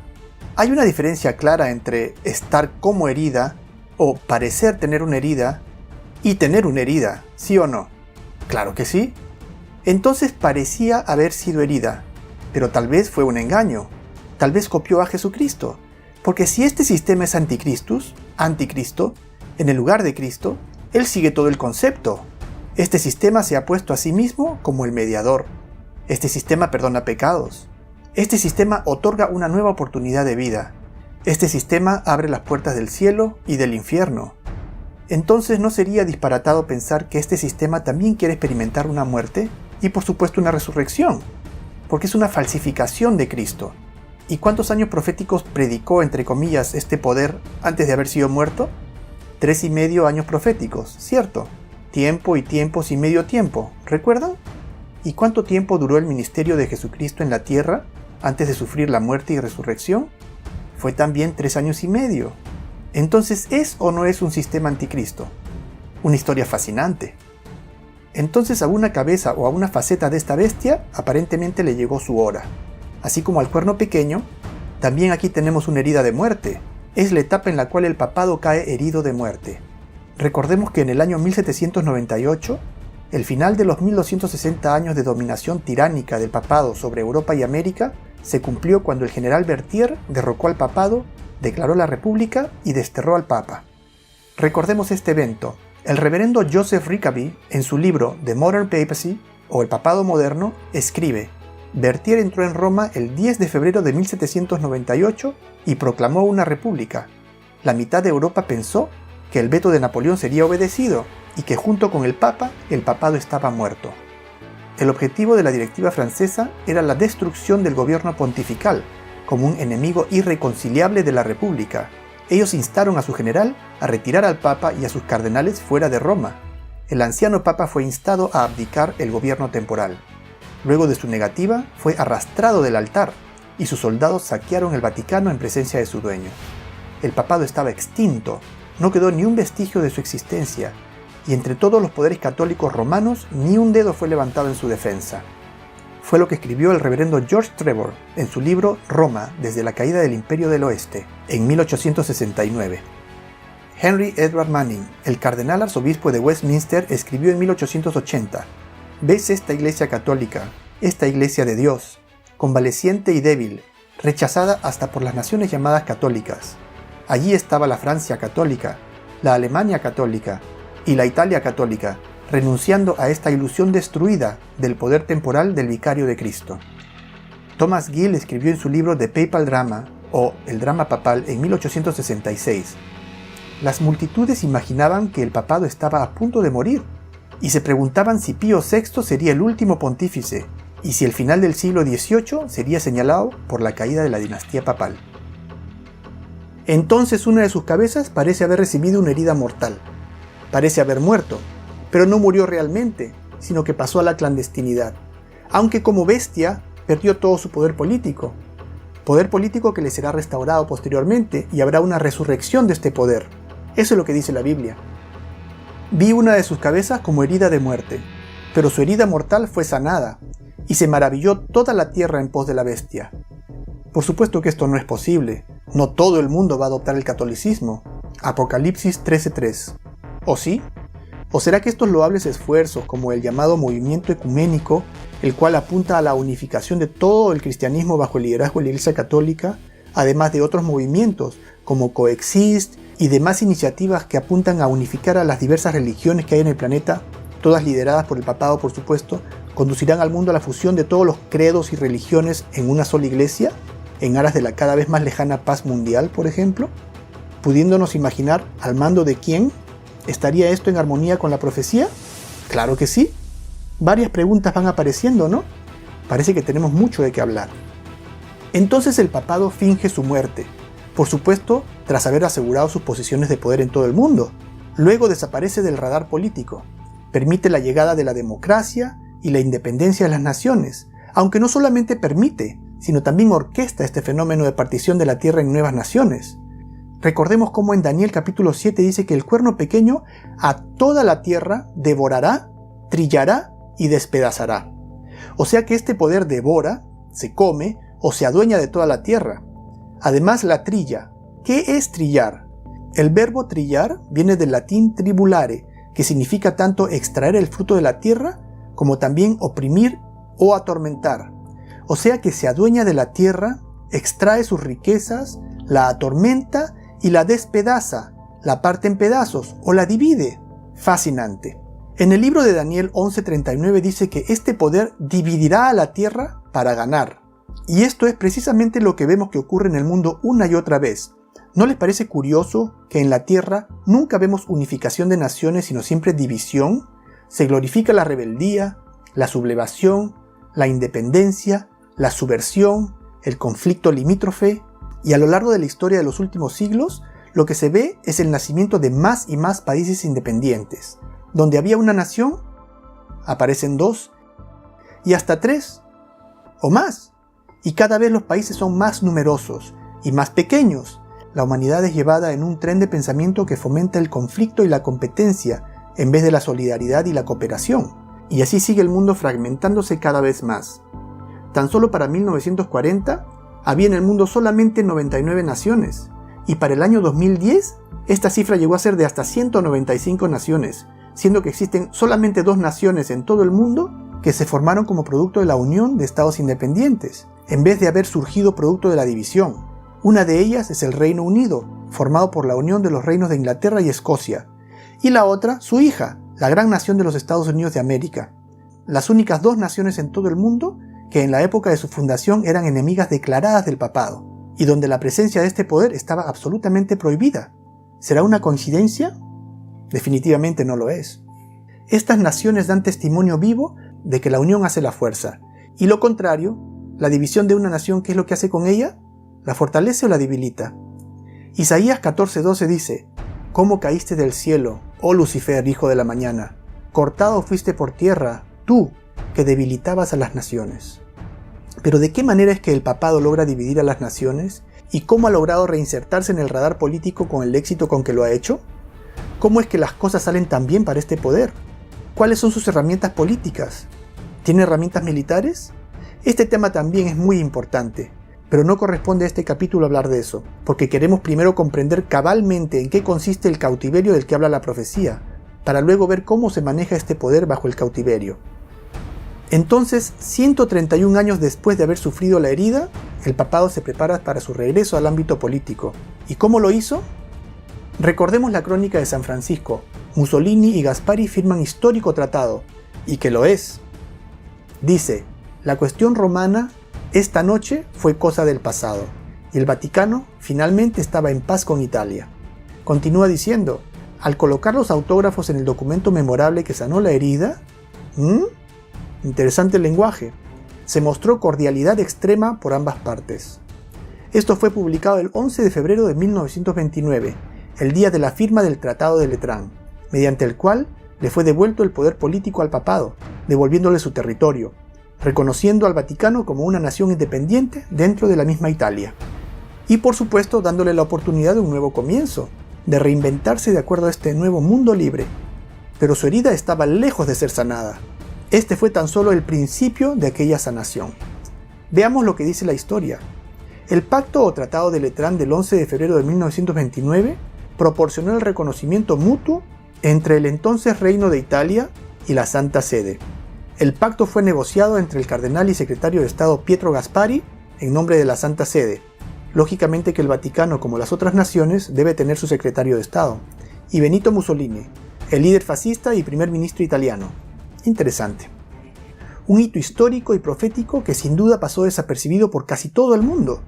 S1: ¿Hay una diferencia clara entre estar como herida o parecer tener una herida y tener una herida, sí o no? Claro que sí. Entonces parecía haber sido herida, pero tal vez fue un engaño. Tal vez copió a Jesucristo. Porque si este sistema es anticristo, en el lugar de Cristo, él sigue todo el concepto. Este sistema se ha puesto a sí mismo como el mediador. Este sistema perdona pecados. Este sistema otorga una nueva oportunidad de vida. Este sistema abre las puertas del cielo y del infierno. Entonces, ¿no sería disparatado pensar que este sistema también quiere experimentar una muerte y por supuesto una resurrección? Porque es una falsificación de Cristo. ¿Y cuántos años proféticos predicó, entre comillas, este poder antes de haber sido muerto? 3,5 años proféticos, ¿cierto? Tiempo y tiempos y medio tiempo, ¿recuerdan? ¿Y cuánto tiempo duró el ministerio de Jesucristo en la tierra antes de sufrir la muerte y resurrección? Fue también 3,5 años. Entonces, ¿es o no es un sistema anticristo? Una historia fascinante. Entonces a una cabeza o a una faceta de esta bestia aparentemente le llegó su hora. Así como al cuerno pequeño, también aquí tenemos una herida de muerte. Es la etapa en la cual el papado cae herido de muerte. Recordemos que en el año 1798, el final de los 1260 años de dominación tiránica del papado sobre Europa y América se cumplió cuando el general Berthier derrocó al papado, declaró la república y desterró al papa. Recordemos este evento. El reverendo Joseph Rickaby, en su libro The Modern Papacy, o El papado moderno, escribe: Berthier entró en Roma el 10 de febrero de 1798 y proclamó una república. La mitad de Europa pensó que el veto de Napoleón sería obedecido y que junto con el papa, el papado estaba muerto. El objetivo de la directiva francesa era la destrucción del gobierno pontifical, como un enemigo irreconciliable de la república. Ellos instaron a su general a retirar al papa y a sus cardenales fuera de Roma. El anciano papa fue instado a abdicar el gobierno temporal. Luego de su negativa, fue arrastrado del altar y sus soldados saquearon el Vaticano en presencia de su dueño. El papado estaba extinto, no quedó ni un vestigio de su existencia, y entre todos los poderes católicos romanos ni un dedo fue levantado en su defensa. Fue lo que escribió el reverendo George Trevor en su libro Roma desde la caída del Imperio del Oeste, en 1869. Henry Edward Manning, el cardenal arzobispo de Westminster, escribió en 1880: «¿Ves esta iglesia católica, esta iglesia de Dios, convaleciente y débil, rechazada hasta por las naciones llamadas católicas? Allí estaba la Francia católica, la Alemania católica y la Italia católica, renunciando a esta ilusión destruida del poder temporal del vicario de Cristo». Thomas Gill escribió en su libro The Papal Drama, o El drama papal, en 1866: «Las multitudes imaginaban que el papado estaba a punto de morir, y se preguntaban si Pío VI sería el último pontífice, y si el final del siglo XVIII sería señalado por la caída de la dinastía papal. Entonces una de sus cabezas parece haber recibido una herida mortal. Parece haber muerto, pero no murió realmente, sino que pasó a la clandestinidad, aunque como bestia perdió todo su poder político que le será restaurado posteriormente y habrá una resurrección de este poder. Eso es lo que dice la Biblia. Vi una de sus cabezas como herida de muerte, pero su herida mortal fue sanada, y se maravilló toda la tierra en pos de la bestia». Por supuesto que esto no es posible. No todo el mundo va a adoptar el catolicismo. Apocalipsis 13:3. ¿O sí? ¿O será que estos loables esfuerzos, como el llamado movimiento ecuménico, el cual apunta a la unificación de todo el cristianismo bajo el liderazgo de la Iglesia Católica, además de otros movimientos como Coexist y demás iniciativas que apuntan a unificar a las diversas religiones que hay en el planeta, todas lideradas por el papado por supuesto, conducirán al mundo a la fusión de todos los credos y religiones en una sola iglesia, en aras de la cada vez más lejana paz mundial, por ejemplo? ¿Pudiéndonos imaginar al mando de quién? ¿Estaría esto en armonía con la profecía? ¡Claro que sí! Varias preguntas van apareciendo, ¿no? Parece que tenemos mucho de qué hablar. Entonces el papado finge su muerte, por supuesto tras haber asegurado sus posiciones de poder en todo el mundo. Luego desaparece del radar político, permite la llegada de la democracia y la independencia de las naciones, aunque no solamente permite, sino también orquesta este fenómeno de partición de la tierra en nuevas naciones. Recordemos cómo en Daniel capítulo 7 dice que el cuerno pequeño a toda la tierra devorará, trillará y despedazará. O sea que este poder devora, se come o se adueña de toda la tierra. Además la trilla. ¿Qué es trillar? El verbo trillar viene del latín tribulare, que significa tanto extraer el fruto de la tierra como también oprimir o atormentar. O sea que se adueña de la tierra, extrae sus riquezas, la atormenta y la despedaza, la parte en pedazos o la divide. Fascinante. En el libro de Daniel 11:39 dice que este poder dividirá a la tierra para ganar. Y esto es precisamente lo que vemos que ocurre en el mundo una y otra vez. ¿No les parece curioso que en la tierra nunca vemos unificación de naciones, sino siempre división? Se glorifica la rebeldía, la sublevación, la independencia, la subversión, el conflicto limítrofe, y a lo largo de la historia de los últimos siglos, lo que se ve es el nacimiento de más y más países independientes. Donde había una nación, aparecen 2, y hasta 3, o más. Y cada vez los países son más numerosos y más pequeños. La humanidad es llevada en un tren de pensamiento que fomenta el conflicto y la competencia, en vez de la solidaridad y la cooperación. Y así sigue el mundo fragmentándose cada vez más. Tan solo para 1940, había en el mundo solamente 99 naciones, y para el año 2010, esta cifra llegó a ser de hasta 195 naciones, siendo que existen solamente 2 naciones en todo el mundo que se formaron como producto de la unión de estados independientes, en vez de haber surgido producto de la división. Una de ellas es el Reino Unido, formado por la unión de los reinos de Inglaterra y Escocia, y la otra, su hija, la gran nación de los Estados Unidos de América. Las únicas 2 naciones en todo el mundo que en la época de su fundación eran enemigas declaradas del papado, y donde la presencia de este poder estaba absolutamente prohibida. ¿Será una coincidencia? Definitivamente no lo es. Estas naciones dan testimonio vivo de que la unión hace la fuerza, y lo contrario, la división de una nación, ¿qué es lo que hace con ella? ¿La fortalece o la debilita? Isaías 14:12 dice: «¿Cómo caíste del cielo, oh Lucifer, hijo de la mañana? Cortado fuiste por tierra, tú, que debilitabas a las naciones». Pero ¿de qué manera es que el papado logra dividir a las naciones? ¿Y cómo ha logrado reinsertarse en el radar político con el éxito con que lo ha hecho? ¿Cómo es que las cosas salen tan bien para este poder? ¿Cuáles son sus herramientas políticas? ¿Tiene herramientas militares? Este tema también es muy importante, pero no corresponde a este capítulo hablar de eso, porque queremos primero comprender cabalmente en qué consiste el cautiverio del que habla la profecía, para luego ver cómo se maneja este poder bajo el cautiverio. Entonces, 131 años después de haber sufrido la herida, el papado se prepara para su regreso al ámbito político. ¿Y cómo lo hizo? Recordemos la crónica de San Francisco. Mussolini y Gaspari firman histórico tratado, y que lo es. Dice, la cuestión romana esta noche fue cosa del pasado, y el Vaticano finalmente estaba en paz con Italia. Continúa diciendo, al colocar los autógrafos en el documento memorable que sanó la herida, interesante el lenguaje, se mostró cordialidad extrema por ambas partes. Esto fue publicado el 11 de febrero de 1929, el día de la firma del Tratado de Letrán, mediante el cual le fue devuelto el poder político al papado, devolviéndole su territorio, reconociendo al Vaticano como una nación independiente dentro de la misma Italia. Y por supuesto dándole la oportunidad de un nuevo comienzo, de reinventarse de acuerdo a este nuevo mundo libre. Pero su herida estaba lejos de ser sanada. Este fue tan solo el principio de aquella sanación. Veamos lo que dice la historia. El pacto o tratado de Letrán del 11 de febrero de 1929 proporcionó el reconocimiento mutuo entre el entonces Reino de Italia y la Santa Sede. El pacto fue negociado entre el cardenal y secretario de Estado Pietro Gaspari en nombre de la Santa Sede. Lógicamente que el Vaticano, como las otras naciones, debe tener su secretario de Estado. Y Benito Mussolini, el líder fascista y primer ministro italiano. Interesante. Un hito histórico y profético que sin duda pasó desapercibido por casi todo el mundo.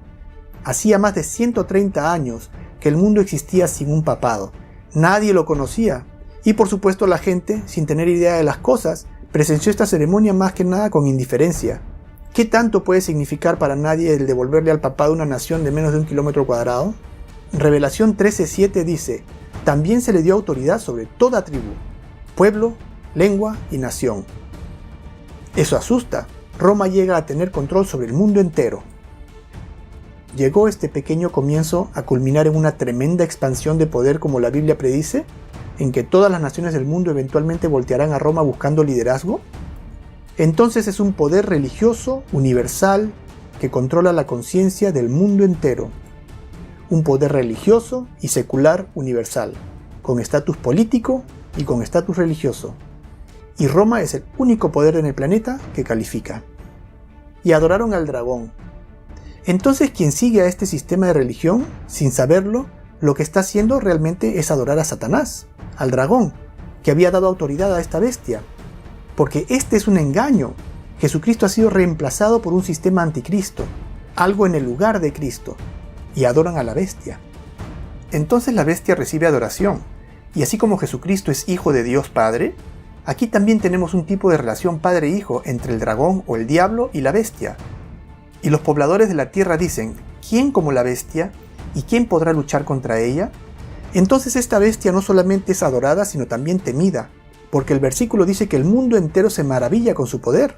S1: Hacía más de 130 años que el mundo existía sin un papado. Nadie lo conocía. Y por supuesto la gente, sin tener idea de las cosas, presenció esta ceremonia más que nada con indiferencia. ¿Qué tanto puede significar para nadie el devolverle al papado una nación de menos de 1 kilómetro cuadrado? Revelación 13:7 dice, también se le dio autoridad sobre toda tribu, pueblo, lengua y nación. Eso asusta. Roma llega a tener control sobre el mundo entero. ¿Llegó este pequeño comienzo a culminar en una tremenda expansión de poder como la Biblia predice? ¿En que todas las naciones del mundo eventualmente voltearán a Roma buscando liderazgo? Entonces es un poder religioso, universal, que controla la conciencia del mundo entero. Un poder religioso y secular universal, con estatus político y con estatus religioso. Y Roma es el único poder en el planeta que califica. Y adoraron al dragón. Entonces quien sigue a este sistema de religión, sin saberlo, lo que está haciendo realmente es adorar a Satanás, al dragón, que había dado autoridad a esta bestia. Porque este es un engaño. Jesucristo ha sido reemplazado por un sistema anticristo, algo en el lugar de Cristo, y adoran a la bestia. Entonces la bestia recibe adoración, y así como Jesucristo es hijo de Dios Padre, aquí también tenemos un tipo de relación padre-hijo entre el dragón o el diablo y la bestia. Y los pobladores de la tierra dicen, ¿quién como la bestia? ¿Y quién podrá luchar contra ella? Entonces esta bestia no solamente es adorada, sino también temida, porque el versículo dice que el mundo entero se maravilla con su poder,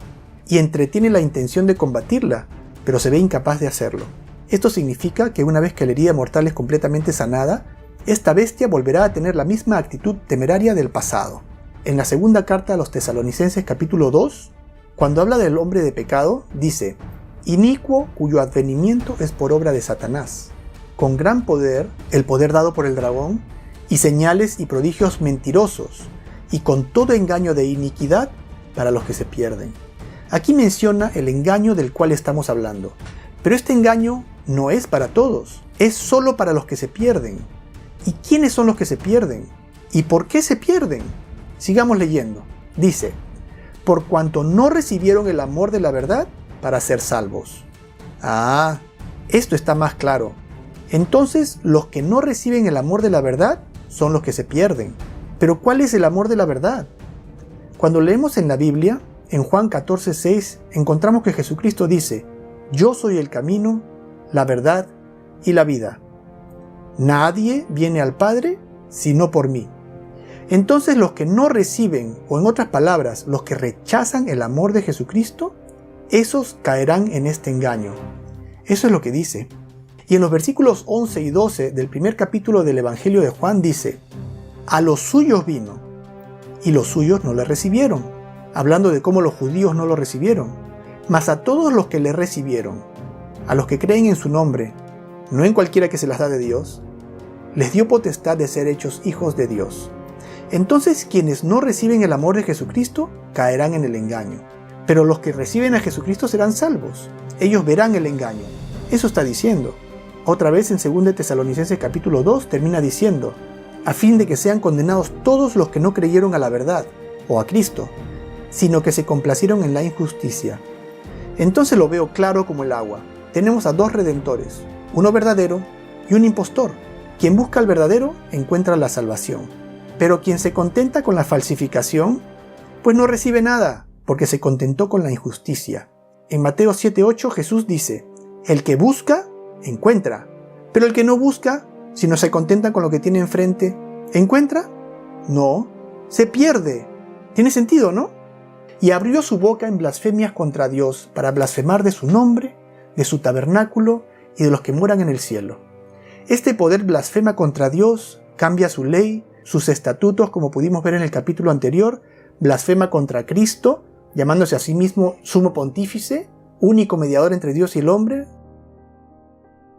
S1: y entretiene la intención de combatirla, pero se ve incapaz de hacerlo. Esto significa que una vez que la herida mortal es completamente sanada, esta bestia volverá a tener la misma actitud temeraria del pasado. En la segunda carta a los Tesalonicenses capítulo 2, cuando habla del hombre de pecado, dice, inicuo cuyo advenimiento es por obra de Satanás, con gran poder, el poder dado por el dragón, y señales y prodigios mentirosos, y con todo engaño de iniquidad para los que se pierden. Aquí menciona el engaño del cual estamos hablando, pero este engaño no es para todos, es solo para los que se pierden. ¿Y quiénes son los que se pierden? ¿Y por qué se pierden? Sigamos leyendo. Dice, por cuanto no recibieron el amor de la verdad para ser salvos. Ah, esto está más claro. Entonces, los que no reciben el amor de la verdad son los que se pierden. Pero ¿cuál es el amor de la verdad? Cuando leemos en la Biblia, en Juan 14:6, encontramos que Jesucristo dice, yo soy el camino, la verdad y la vida. Nadie viene al Padre sino por mí. Entonces los que no reciben, o en otras palabras, los que rechazan el amor de Jesucristo, esos caerán en este engaño. Eso es lo que dice. Y en los versículos 11 y 12 del primer capítulo del Evangelio de Juan dice, A los suyos vino, y los suyos no le recibieron, hablando de cómo los judíos no lo recibieron. Mas a todos los que le recibieron, a los que creen en su nombre, no en cualquiera que se las da de Dios, les dio potestad de ser hechos hijos de Dios. Entonces quienes no reciben el amor de Jesucristo caerán en el engaño, pero los que reciben a Jesucristo serán salvos. Ellos verán el engaño. Eso está diciendo. Otra vez en 2 Tesalonicenses capítulo 2 termina diciendo, a fin de que sean condenados todos los que no creyeron a la verdad, o a Cristo, sino que se complacieron en la injusticia. Entonces lo veo claro como el agua. Tenemos a dos redentores, uno verdadero y un impostor. Quien busca al verdadero encuentra la salvación, pero quien se contenta con la falsificación, pues no recibe nada, porque se contentó con la injusticia. En Mateo 7:8 Jesús dice, el que busca, encuentra, pero el que no busca, si no se contenta con lo que tiene enfrente, ¿encuentra? No, se pierde. ¿Tiene sentido, no? Y abrió su boca en blasfemias contra Dios para blasfemar de su nombre, de su tabernáculo y de los que moran en el cielo. Este poder blasfema contra Dios, cambia su ley, sus estatutos, como pudimos ver en el capítulo anterior, blasfema contra Cristo, llamándose a sí mismo sumo pontífice, único mediador entre Dios y el hombre.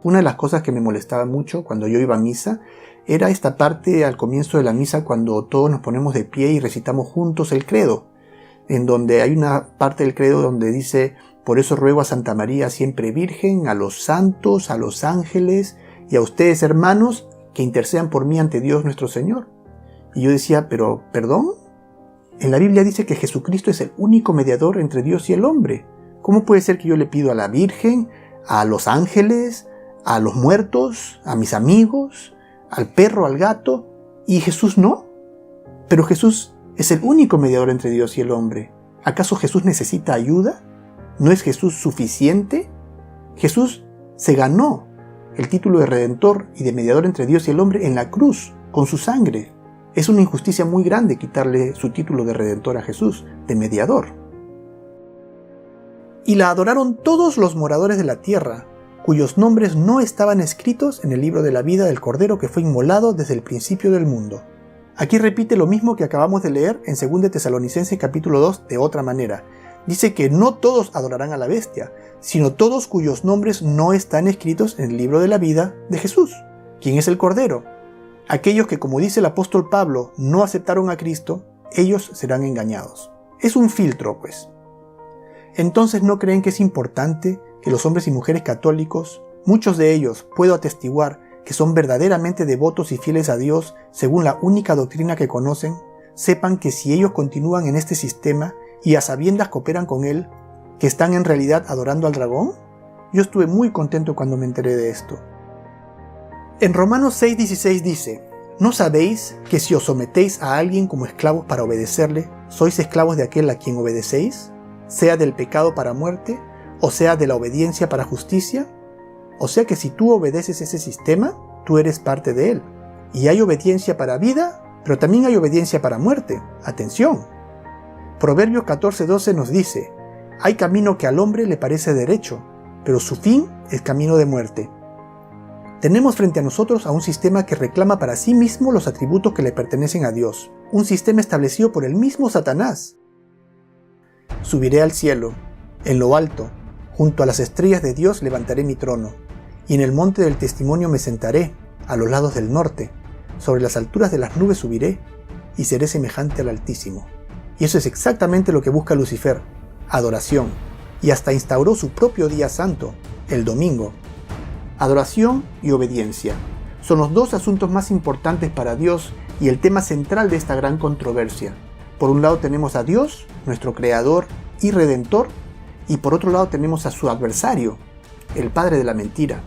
S1: Una de las cosas que me molestaba mucho cuando yo iba a misa era esta parte al comienzo de la misa cuando todos nos ponemos de pie y recitamos juntos el credo, en donde hay una parte del credo donde dice, por eso ruego a Santa María siempre Virgen, a los santos, a los ángeles y a ustedes hermanos que intercedan por mí ante Dios nuestro Señor. Y yo decía, pero ¿perdón? En la Biblia dice que Jesucristo es el único mediador entre Dios y el hombre. ¿Cómo puede ser que yo le pido a la Virgen, a los ángeles, a los muertos, a mis amigos, al perro, al gato, y Jesús no? Pero Jesús es el único mediador entre Dios y el hombre. ¿Acaso Jesús necesita ayuda? ¿No es Jesús suficiente? Jesús se ganó el título de Redentor y de mediador entre Dios y el hombre en la cruz, con su sangre. Es una injusticia muy grande quitarle su título de Redentor a Jesús, de mediador. Y la adoraron todos los moradores de la tierra, cuyos nombres no estaban escritos en el libro de la vida del Cordero que fue inmolado desde el principio del mundo. Aquí repite lo mismo que acabamos de leer en 2 Tesalonicenses capítulo 2 de otra manera. Dice que no todos adorarán a la bestia, sino todos cuyos nombres no están escritos en el libro de la vida de Jesús. ¿Quién es el Cordero? Aquellos que, como dice el apóstol Pablo, no aceptaron a Cristo, ellos serán engañados. Es un filtro, pues. Entonces, ¿no creen que es importante que los hombres y mujeres católicos, muchos de ellos, puedo atestiguar, que son verdaderamente devotos y fieles a Dios según la única doctrina que conocen, sepan que si ellos continúan en este sistema y a sabiendas cooperan con él, que están en realidad adorando al dragón? Yo estuve muy contento cuando me enteré de esto. En Romanos 6:16 dice, ¿no sabéis que si os sometéis a alguien como esclavos para obedecerle, sois esclavos de aquel a quien obedecéis, sea del pecado para muerte, o sea de la obediencia para justicia? O sea que si tú obedeces ese sistema, tú eres parte de él. Y hay obediencia para vida, pero también hay obediencia para muerte. Atención. Proverbios 14:12 nos dice, hay camino que al hombre le parece derecho, pero su fin es camino de muerte. Tenemos frente a nosotros a un sistema que reclama para sí mismo los atributos que le pertenecen a Dios. Un sistema establecido por el mismo Satanás. Subiré al cielo, en lo alto, junto a las estrellas de Dios levantaré mi trono, y en el monte del testimonio me sentaré, a los lados del norte, sobre las alturas de las nubes subiré, y seré semejante al Altísimo. Y eso es exactamente lo que busca Lucifer, adoración, y hasta instauró su propio día santo, el domingo. Adoración y obediencia son los dos asuntos más importantes para Dios y el tema central de esta gran controversia. Por un lado tenemos a Dios, nuestro Creador y Redentor, y por otro lado tenemos a su adversario, el padre de la mentira.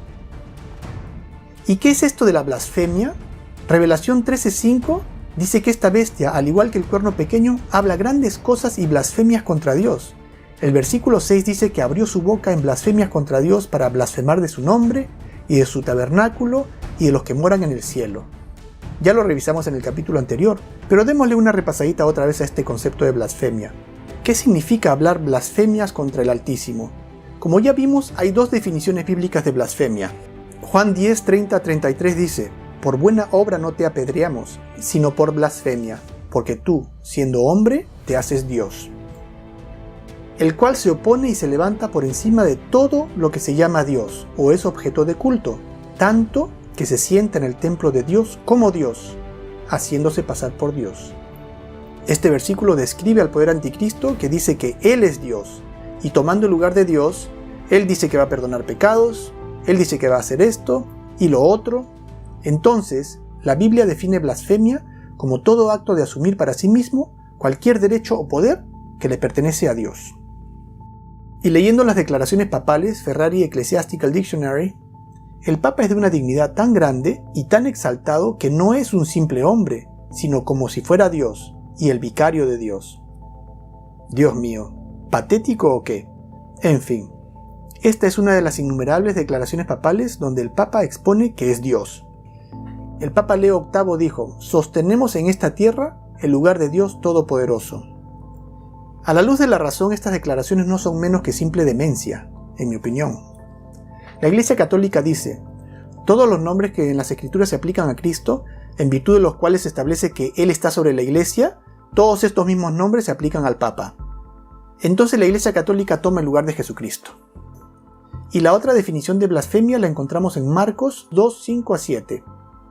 S1: ¿Y qué es esto de la blasfemia? Revelación 13:5 dice que esta bestia, al igual que el cuerno pequeño, habla grandes cosas y blasfemias contra Dios. El versículo 6 dice que abrió su boca en blasfemias contra Dios para blasfemar de su nombre y de su tabernáculo y de los que moran en el cielo. Ya lo revisamos en el capítulo anterior, pero démosle una repasadita otra vez a este concepto de blasfemia. ¿Qué significa hablar blasfemias contra el Altísimo? Como ya vimos, hay dos definiciones bíblicas de blasfemia. Juan 10:30-33 dice, por buena obra no te apedreamos, sino por blasfemia, porque tú, siendo hombre, te haces Dios. El cual se opone y se levanta por encima de todo lo que se llama Dios, o es objeto de culto, tanto que se sienta en el templo de Dios como Dios, haciéndose pasar por Dios. Este versículo describe al poder anticristo que dice que Él es Dios, y tomando el lugar de Dios, Él dice que va a perdonar pecados, Él dice que va a hacer esto y lo otro. Entonces, la Biblia define blasfemia como todo acto de asumir para sí mismo cualquier derecho o poder que le pertenece a Dios. Y leyendo las declaraciones papales, Ferrari Ecclesiastical Dictionary, el Papa es de una dignidad tan grande y tan exaltado que no es un simple hombre, sino como si fuera Dios y el vicario de Dios. Dios mío, ¿patético o qué? En fin, esta es una de las innumerables declaraciones papales donde el Papa expone que es Dios. El Papa Leo VIII dijo: sostenemos en esta tierra el lugar de Dios Todopoderoso. A la luz de la razón, estas declaraciones no son menos que simple demencia, en mi opinión. La Iglesia Católica dice: todos los nombres que en las Escrituras se aplican a Cristo, en virtud de los cuales se establece que Él está sobre la Iglesia, todos estos mismos nombres se aplican al Papa. Entonces la Iglesia Católica toma el lugar de Jesucristo. Y la otra definición de blasfemia la encontramos en Marcos 2, 5-7.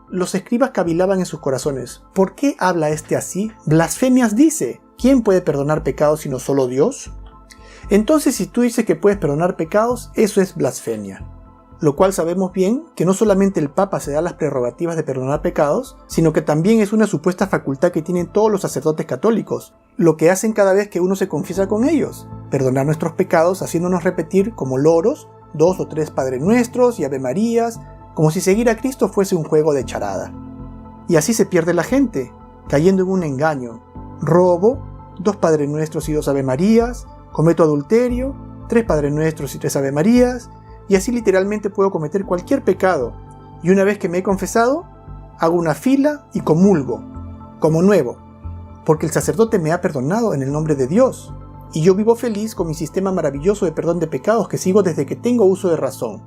S1: Los escribas cavilaban en sus corazones: ¿por qué habla este así? Blasfemias dice. ¿Quién puede perdonar pecados sino solo Dios? Entonces, si tú dices que puedes perdonar pecados, eso es blasfemia. Lo cual sabemos bien que no solamente el Papa se da las prerrogativas de perdonar pecados, sino que también es una supuesta facultad que tienen todos los sacerdotes católicos, lo que hacen cada vez que uno se confiesa con ellos: perdonar nuestros pecados haciéndonos repetir como loros 2 o 3 Padre Nuestros y Ave Marías, como si seguir a Cristo fuese un juego de charada. Y así se pierde la gente, cayendo en un engaño. Robo, 2 Padre Nuestros y 2 Ave Marías, cometo adulterio, 3 Padre Nuestros y 3 Ave Marías, y así literalmente puedo cometer cualquier pecado, y una vez que me he confesado, hago una fila y comulgo, como nuevo, porque el sacerdote me ha perdonado en el nombre de Dios, y yo vivo feliz con mi sistema maravilloso de perdón de pecados que sigo desde que tengo uso de razón.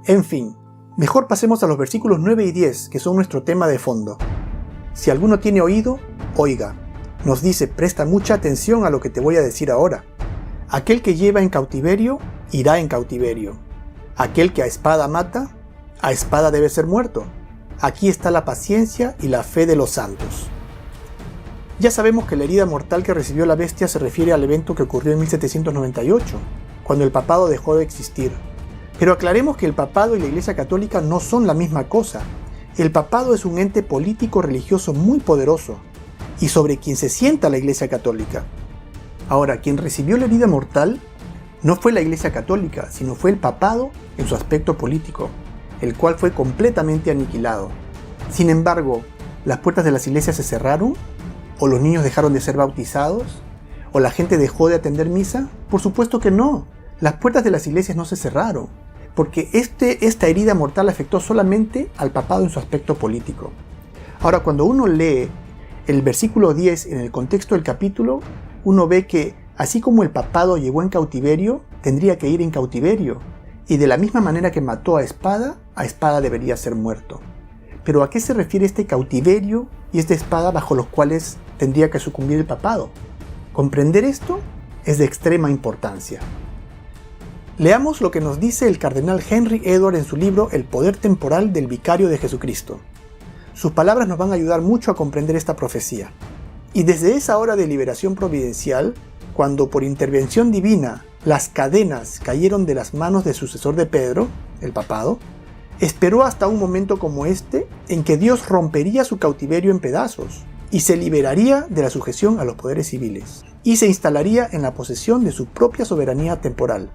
S1: En fin, mejor pasemos a los versículos 9 y 10, que son nuestro tema de fondo. Si alguno tiene oído, oiga. Nos dice: presta mucha atención a lo que te voy a decir ahora. Aquel que lleva en cautiverio, irá en cautiverio. Aquel que a espada mata, a espada debe ser muerto. Aquí está la paciencia y la fe de los santos. Ya sabemos que la herida mortal que recibió la bestia se refiere al evento que ocurrió en 1798, cuando el papado dejó de existir. Pero aclaremos que el papado y la Iglesia Católica no son la misma cosa. El papado es un ente político religioso muy poderoso, y sobre quien se sienta la Iglesia Católica. Ahora, quien recibió la herida mortal no fue la Iglesia Católica, sino fue el papado en su aspecto político, el cual fue completamente aniquilado. Sin embargo, ¿las puertas de las iglesias se cerraron? ¿O los niños dejaron de ser bautizados? ¿O la gente dejó de atender misa? Por supuesto que no. Las puertas de las iglesias no se cerraron, porque esta herida mortal afectó solamente al papado en su aspecto político. Ahora, cuando uno lee el versículo 10 en el contexto del capítulo, uno ve que así como el papado llegó en cautiverio, tendría que ir en cautiverio, y de la misma manera que mató a espada debería ser muerto. Pero ¿a qué se refiere este cautiverio y esta espada bajo los cuales tendría que sucumbir el papado? Comprender esto es de extrema importancia. Leamos lo que nos dice el cardenal Henry Edward en su libro El poder temporal del vicario de Jesucristo. Sus palabras nos van a ayudar mucho a comprender esta profecía. Y desde esa hora de liberación providencial, cuando por intervención divina las cadenas cayeron de las manos del sucesor de Pedro, el papado, esperó hasta un momento como este en que Dios rompería su cautiverio en pedazos y se liberaría de la sujeción a los poderes civiles y se instalaría en la posesión de su propia soberanía temporal.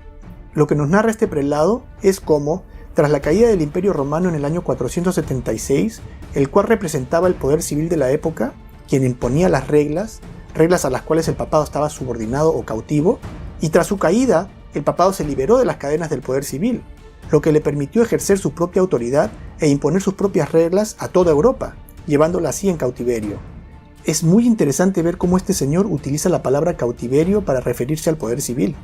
S1: Lo que nos narra este prelado es cómo, tras la caída del Imperio Romano en el año 476, el cual representaba el poder civil de la época, quien imponía las reglas a las cuales el papado estaba subordinado o cautivo, y tras su caída, el papado se liberó de las cadenas del poder civil, lo que le permitió ejercer su propia autoridad e imponer sus propias reglas a toda Europa, llevándola así en cautiverio. Es muy interesante ver cómo este señor utiliza la palabra cautiverio para referirse al poder civil.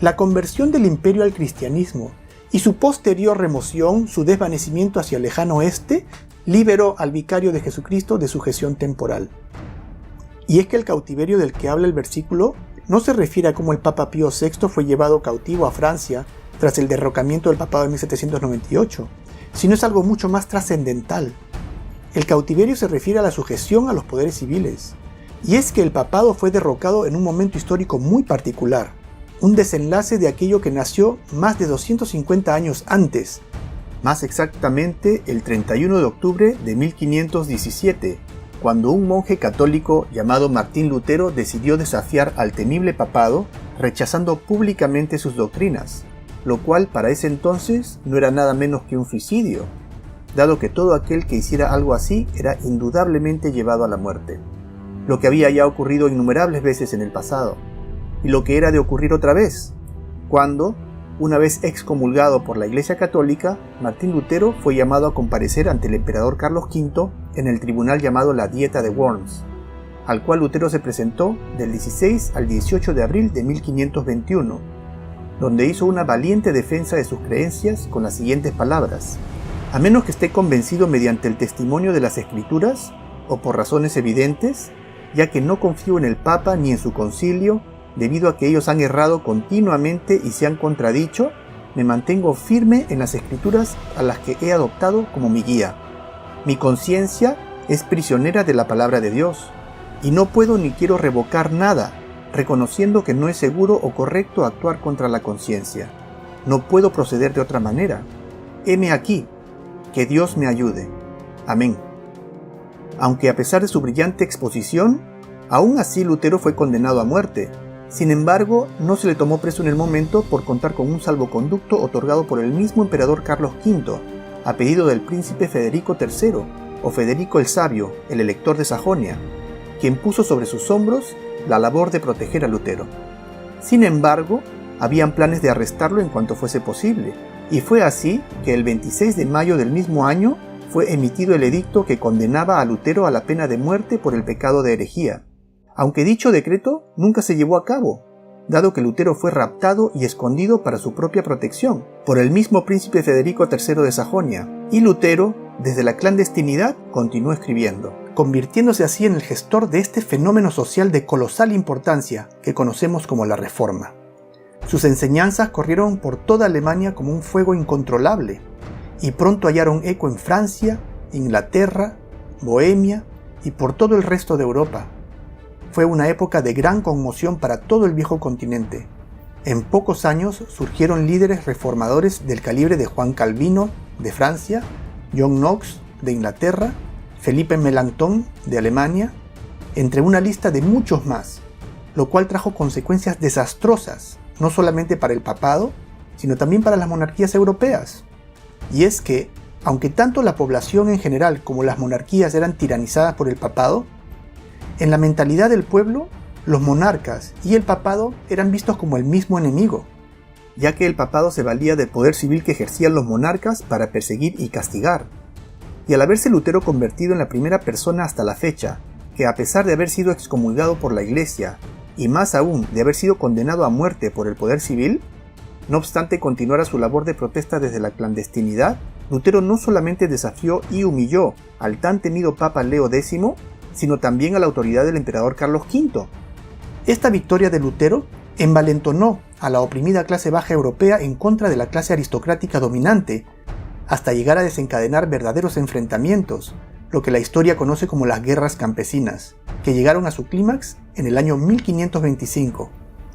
S1: La conversión del imperio al cristianismo y su posterior remoción, su desvanecimiento hacia el lejano oeste, liberó al vicario de Jesucristo de sujeción temporal. Y es que el cautiverio del que habla el versículo no se refiere a cómo el Papa Pío VI fue llevado cautivo a Francia tras el derrocamiento del papado de 1798, sino es algo mucho más trascendental. El cautiverio se refiere a la sujeción a los poderes civiles, y es que el papado fue derrocado en un momento histórico muy particular, un desenlace de aquello que nació más de 250 años antes, más exactamente el 31 de octubre de 1517, cuando un monje católico llamado Martín Lutero decidió desafiar al temible papado, rechazando públicamente sus doctrinas, lo cual para ese entonces no era nada menos que un suicidio, dado que todo aquel que hiciera algo así era indudablemente llevado a la muerte, lo que había ya ocurrido innumerables veces en el pasado, y lo que era de ocurrir otra vez, cuando, una vez excomulgado por la Iglesia Católica, Martín Lutero fue llamado a comparecer ante el emperador Carlos V en el tribunal llamado la Dieta de Worms, al cual Lutero se presentó del 16 al 18 de abril de 1521, donde hizo una valiente defensa de sus creencias con las siguientes palabras: a menos que esté convencido mediante el testimonio de las Escrituras, o por razones evidentes, ya que no confío en el Papa ni en su concilio, debido a que ellos han errado continuamente y se han contradicho, me mantengo firme en las Escrituras a las que he adoptado como mi guía. Mi conciencia es prisionera de la palabra de Dios, y no puedo ni quiero revocar nada, reconociendo que no es seguro o correcto actuar contra la conciencia. No puedo proceder de otra manera. Heme aquí, que Dios me ayude. Amén. Aunque a pesar de su brillante exposición, aún así Lutero fue condenado a muerte. Sin embargo, no se le tomó preso en el momento por contar con un salvoconducto otorgado por el mismo emperador Carlos V, a pedido del príncipe Federico III, o Federico el Sabio, el elector de Sajonia, quien puso sobre sus hombros la labor de proteger a Lutero. Sin embargo, habían planes de arrestarlo en cuanto fuese posible, y fue así que el 26 de mayo del mismo año fue emitido el edicto que condenaba a Lutero a la pena de muerte por el pecado de herejía, aunque dicho decreto nunca se llevó a cabo, dado que Lutero fue raptado y escondido para su propia protección por el mismo príncipe Federico III de Sajonia, y Lutero, desde la clandestinidad, continuó escribiendo, convirtiéndose así en el gestor de este fenómeno social de colosal importancia que conocemos como la Reforma. Sus enseñanzas corrieron por toda Alemania como un fuego incontrolable, y pronto hallaron eco en Francia, Inglaterra, Bohemia y por todo el resto de Europa. Fue una época de gran conmoción para todo el viejo continente. En pocos años surgieron líderes reformadores del calibre de Juan Calvino, de Francia, John Knox, de Inglaterra, Felipe Melanchthon, de Alemania, entre una lista de muchos más, lo cual trajo consecuencias desastrosas, no solamente para el papado, sino también para las monarquías europeas. Y es que, aunque tanto la población en general como las monarquías eran tiranizadas por el papado, en la mentalidad del pueblo, los monarcas y el papado eran vistos como el mismo enemigo, ya que el papado se valía del poder civil que ejercían los monarcas para perseguir y castigar. Y al haberse Lutero convertido en la primera persona hasta la fecha, que a pesar de haber sido excomulgado por la Iglesia, y más aún de haber sido condenado a muerte por el poder civil, no obstante continuara su labor de protesta desde la clandestinidad, Lutero no solamente desafió y humilló al tan temido Papa Leo X, sino también a la autoridad del emperador Carlos V. Esta victoria de Lutero envalentonó a la oprimida clase baja europea en contra de la clase aristocrática dominante, hasta llegar a desencadenar verdaderos enfrentamientos, lo que la historia conoce como las guerras campesinas, que llegaron a su clímax en el año 1525,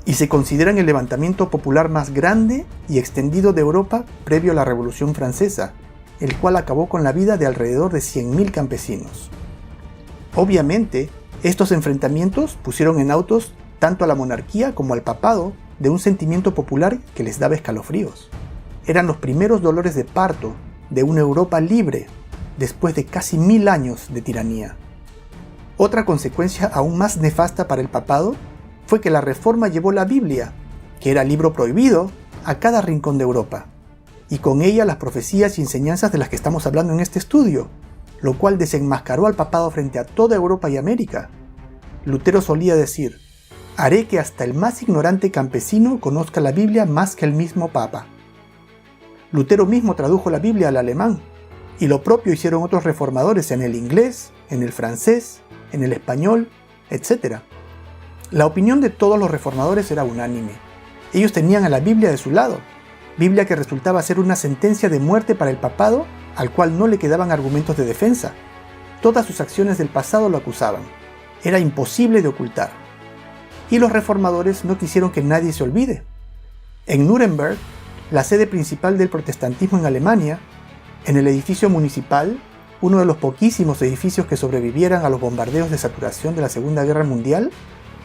S1: y se consideran el levantamiento popular más grande y extendido de Europa previo a la Revolución Francesa, el cual acabó con la vida de alrededor de 100.000 campesinos. Obviamente, estos enfrentamientos pusieron en autos tanto a la monarquía como al papado de un sentimiento popular que les daba escalofríos. Eran los primeros dolores de parto de una Europa libre después de casi 1000 años de tiranía. Otra consecuencia aún más nefasta para el papado fue que la Reforma llevó la Biblia, que era libro prohibido, a cada rincón de Europa, y con ella las profecías y enseñanzas de las que estamos hablando en este estudio, lo cual desenmascaró al papado frente a toda Europa y América. Lutero solía decir: haré que hasta el más ignorante campesino conozca la Biblia más que el mismo Papa. Lutero mismo tradujo la Biblia al alemán, y lo propio hicieron otros reformadores en el inglés, en el francés, en el español, etc. La opinión de todos los reformadores era unánime. Ellos tenían a la Biblia de su lado, Biblia que resultaba ser una sentencia de muerte para el papado, al cual no le quedaban argumentos de defensa. Todas sus acciones del pasado lo acusaban. Era imposible de ocultar. Y los reformadores no quisieron que nadie se olvide. En Nuremberg, la sede principal del protestantismo en Alemania, en el edificio municipal, uno de los poquísimos edificios que sobrevivieran a los bombardeos de saturación de la Segunda Guerra Mundial,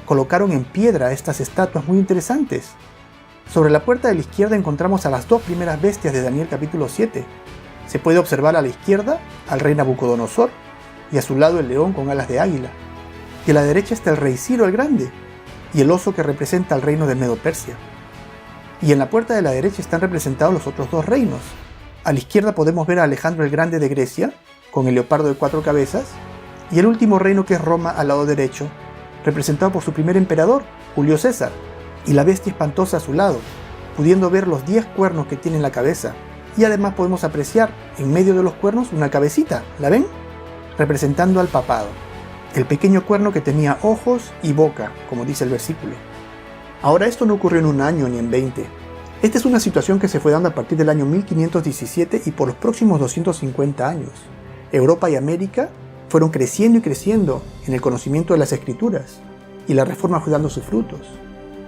S1: colocaron en piedra estas estatuas muy interesantes. Sobre la puerta de la izquierda encontramos a las dos primeras bestias de Daniel capítulo 7. Se puede observar a la izquierda al rey Nabucodonosor y a su lado el león con alas de águila. Y a la derecha está el rey Ciro el Grande y el oso que representa al reino de Medo-Persia. Y en la puerta de la derecha están representados los otros dos reinos. A la izquierda podemos ver a Alejandro el Grande de Grecia, con el leopardo de 4 cabezas, y el último reino que es Roma al lado derecho, representado por su primer emperador, Julio César, y la bestia espantosa a su lado, pudiendo ver los 10 cuernos que tiene en la cabeza, y además podemos apreciar en medio de los cuernos una cabecita, ¿la ven? Representando al papado, el pequeño cuerno que tenía ojos y boca, como dice el versículo. Ahora esto no ocurrió en un año ni en 20. Esta es una situación que se fue dando a partir del año 1517 y por los próximos 250 años. Europa y América fueron creciendo y creciendo en el conocimiento de las Escrituras, y la Reforma fue dando sus frutos,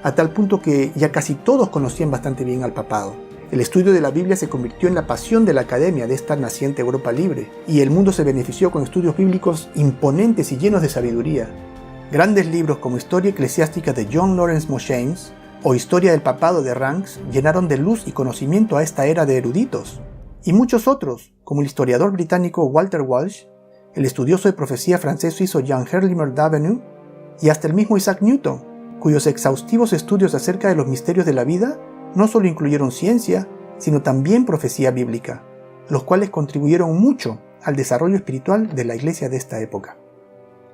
S1: a tal punto que ya casi todos conocían bastante bien al papado. El estudio de la Biblia se convirtió en la pasión de la academia de esta naciente Europa libre, y el mundo se benefició con estudios bíblicos imponentes y llenos de sabiduría. Grandes libros como Historia Eclesiástica de John Lawrence Mosheim o Historia del Papado de Ranks llenaron de luz y conocimiento a esta era de eruditos. Y muchos otros, como el historiador británico Walter Walsh, el estudioso de profecía francés-suizo Jean Herlimer d'Avenue, y hasta el mismo Isaac Newton, cuyos exhaustivos estudios acerca de los misterios de la vida no solo incluyeron ciencia, sino también profecía bíblica, los cuales contribuyeron mucho al desarrollo espiritual de la iglesia de esta época.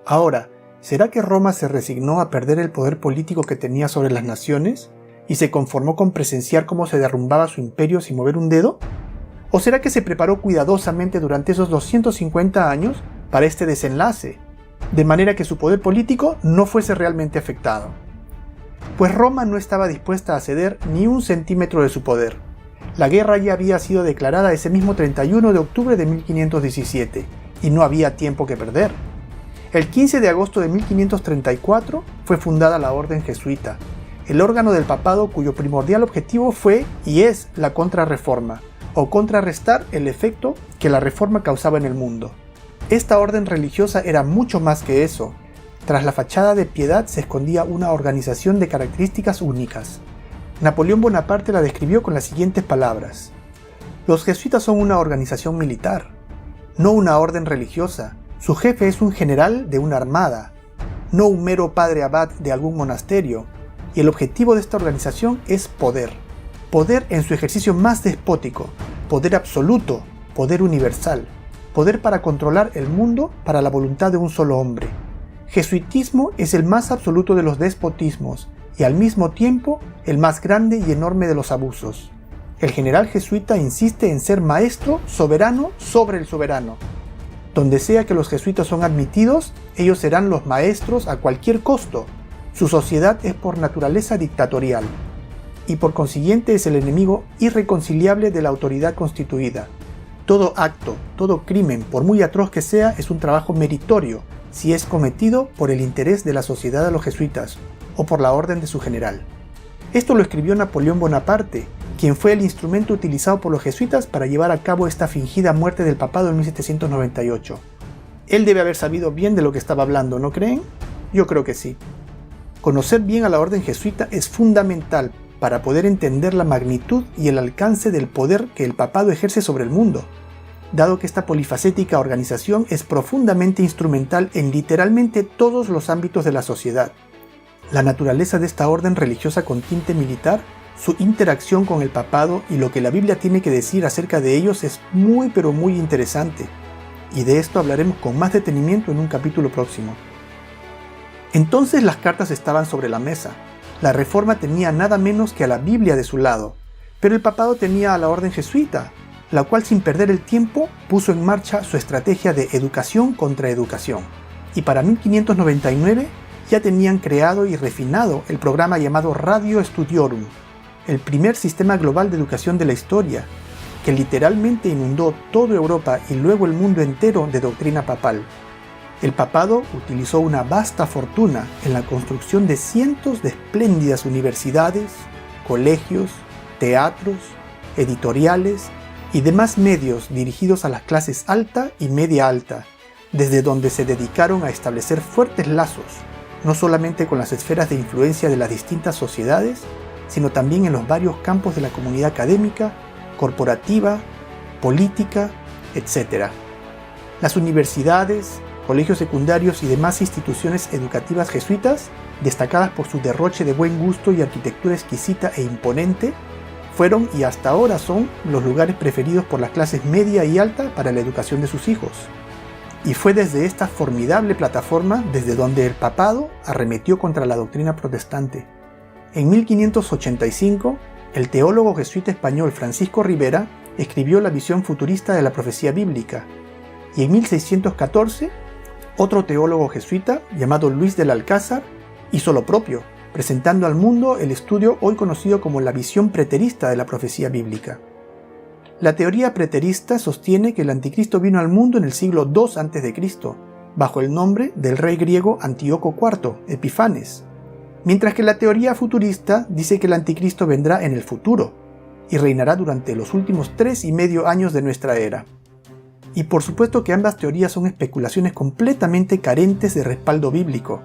S1: Ahora, ¿será que Roma se resignó a perder el poder político que tenía sobre las naciones y se conformó con presenciar cómo se derrumbaba su imperio sin mover un dedo? ¿O será que se preparó cuidadosamente durante esos 250 años para este desenlace, de manera que su poder político no fuese realmente afectado? Pues Roma no estaba dispuesta a ceder ni un centímetro de su poder. La guerra ya había sido declarada ese mismo 31 de octubre de 1517, y no había tiempo que perder. El 15 de agosto de 1534 fue fundada la Orden Jesuita, el órgano del papado cuyo primordial objetivo fue y es la contrarreforma, o contrarrestar el efecto que la reforma causaba en el mundo. Esta orden religiosa era mucho más que eso. Tras la fachada de piedad se escondía una organización de características únicas. Napoleón Bonaparte la describió con las siguientes palabras: los jesuitas son una organización militar, no una orden religiosa. Su jefe es un general de una armada, no un mero padre abad de algún monasterio, y el objetivo de esta organización es poder. Poder en su ejercicio más despótico, poder absoluto, poder universal, poder para controlar el mundo para la voluntad de un solo hombre. Jesuitismo es el más absoluto de los despotismos y al mismo tiempo el más grande y enorme de los abusos. El general jesuita insiste en ser maestro soberano sobre el soberano. Donde sea que los jesuitas son admitidos, ellos serán los maestros a cualquier costo. Su sociedad es por naturaleza dictatorial, y por consiguiente es el enemigo irreconciliable de la autoridad constituida. Todo acto, todo crimen, por muy atroz que sea, es un trabajo meritorio, si es cometido por el interés de la sociedad de los jesuitas, o por la orden de su general. Esto lo escribió Napoleón Bonaparte, quien fue el instrumento utilizado por los jesuitas para llevar a cabo esta fingida muerte del papado en 1798. Él debe haber sabido bien de lo que estaba hablando, ¿no creen? Yo creo que sí. Conocer bien a la orden jesuita es fundamental para poder entender la magnitud y el alcance del poder que el papado ejerce sobre el mundo, dado que esta polifacética organización es profundamente instrumental en literalmente todos los ámbitos de la sociedad. La naturaleza de esta orden religiosa con tinte militar, su interacción con el papado y lo que la Biblia tiene que decir acerca de ellos es muy pero muy interesante, y de esto hablaremos con más detenimiento en un capítulo próximo. Entonces las cartas estaban sobre la mesa. La Reforma tenía nada menos que a la Biblia de su lado, pero el papado tenía a la orden jesuita, la cual sin perder el tiempo puso en marcha su estrategia de educación contra educación. Y para 1599 ya tenían creado y refinado el programa llamado Radio Studiorum, el primer sistema global de educación de la historia, que literalmente inundó toda Europa y luego el mundo entero de doctrina papal. El papado utilizó una vasta fortuna en la construcción de cientos de espléndidas universidades, colegios, teatros, editoriales y demás medios dirigidos a las clases alta y media alta, desde donde se dedicaron a establecer fuertes lazos, no solamente con las esferas de influencia de las distintas sociedades, sino también en los varios campos de la comunidad académica, corporativa, política, etc. Las universidades, colegios secundarios y demás instituciones educativas jesuitas, destacadas por su derroche de buen gusto y arquitectura exquisita e imponente, fueron y hasta ahora son los lugares preferidos por las clases media y alta para la educación de sus hijos. Y fue desde esta formidable plataforma desde donde el papado arremetió contra la doctrina protestante. En 1585, el teólogo jesuita español Francisco Rivera escribió la visión futurista de la profecía bíblica, y en 1614, otro teólogo jesuita llamado Luis del Alcázar hizo lo propio, presentando al mundo el estudio hoy conocido como la visión preterista de la profecía bíblica. La teoría preterista sostiene que el anticristo vino al mundo en el siglo II a.C., bajo el nombre del rey griego Antíoco IV, Epifanes, mientras que la teoría futurista dice que el anticristo vendrá en el futuro y reinará durante los últimos 3,5 años de nuestra era. Y por supuesto que ambas teorías son especulaciones completamente carentes de respaldo bíblico,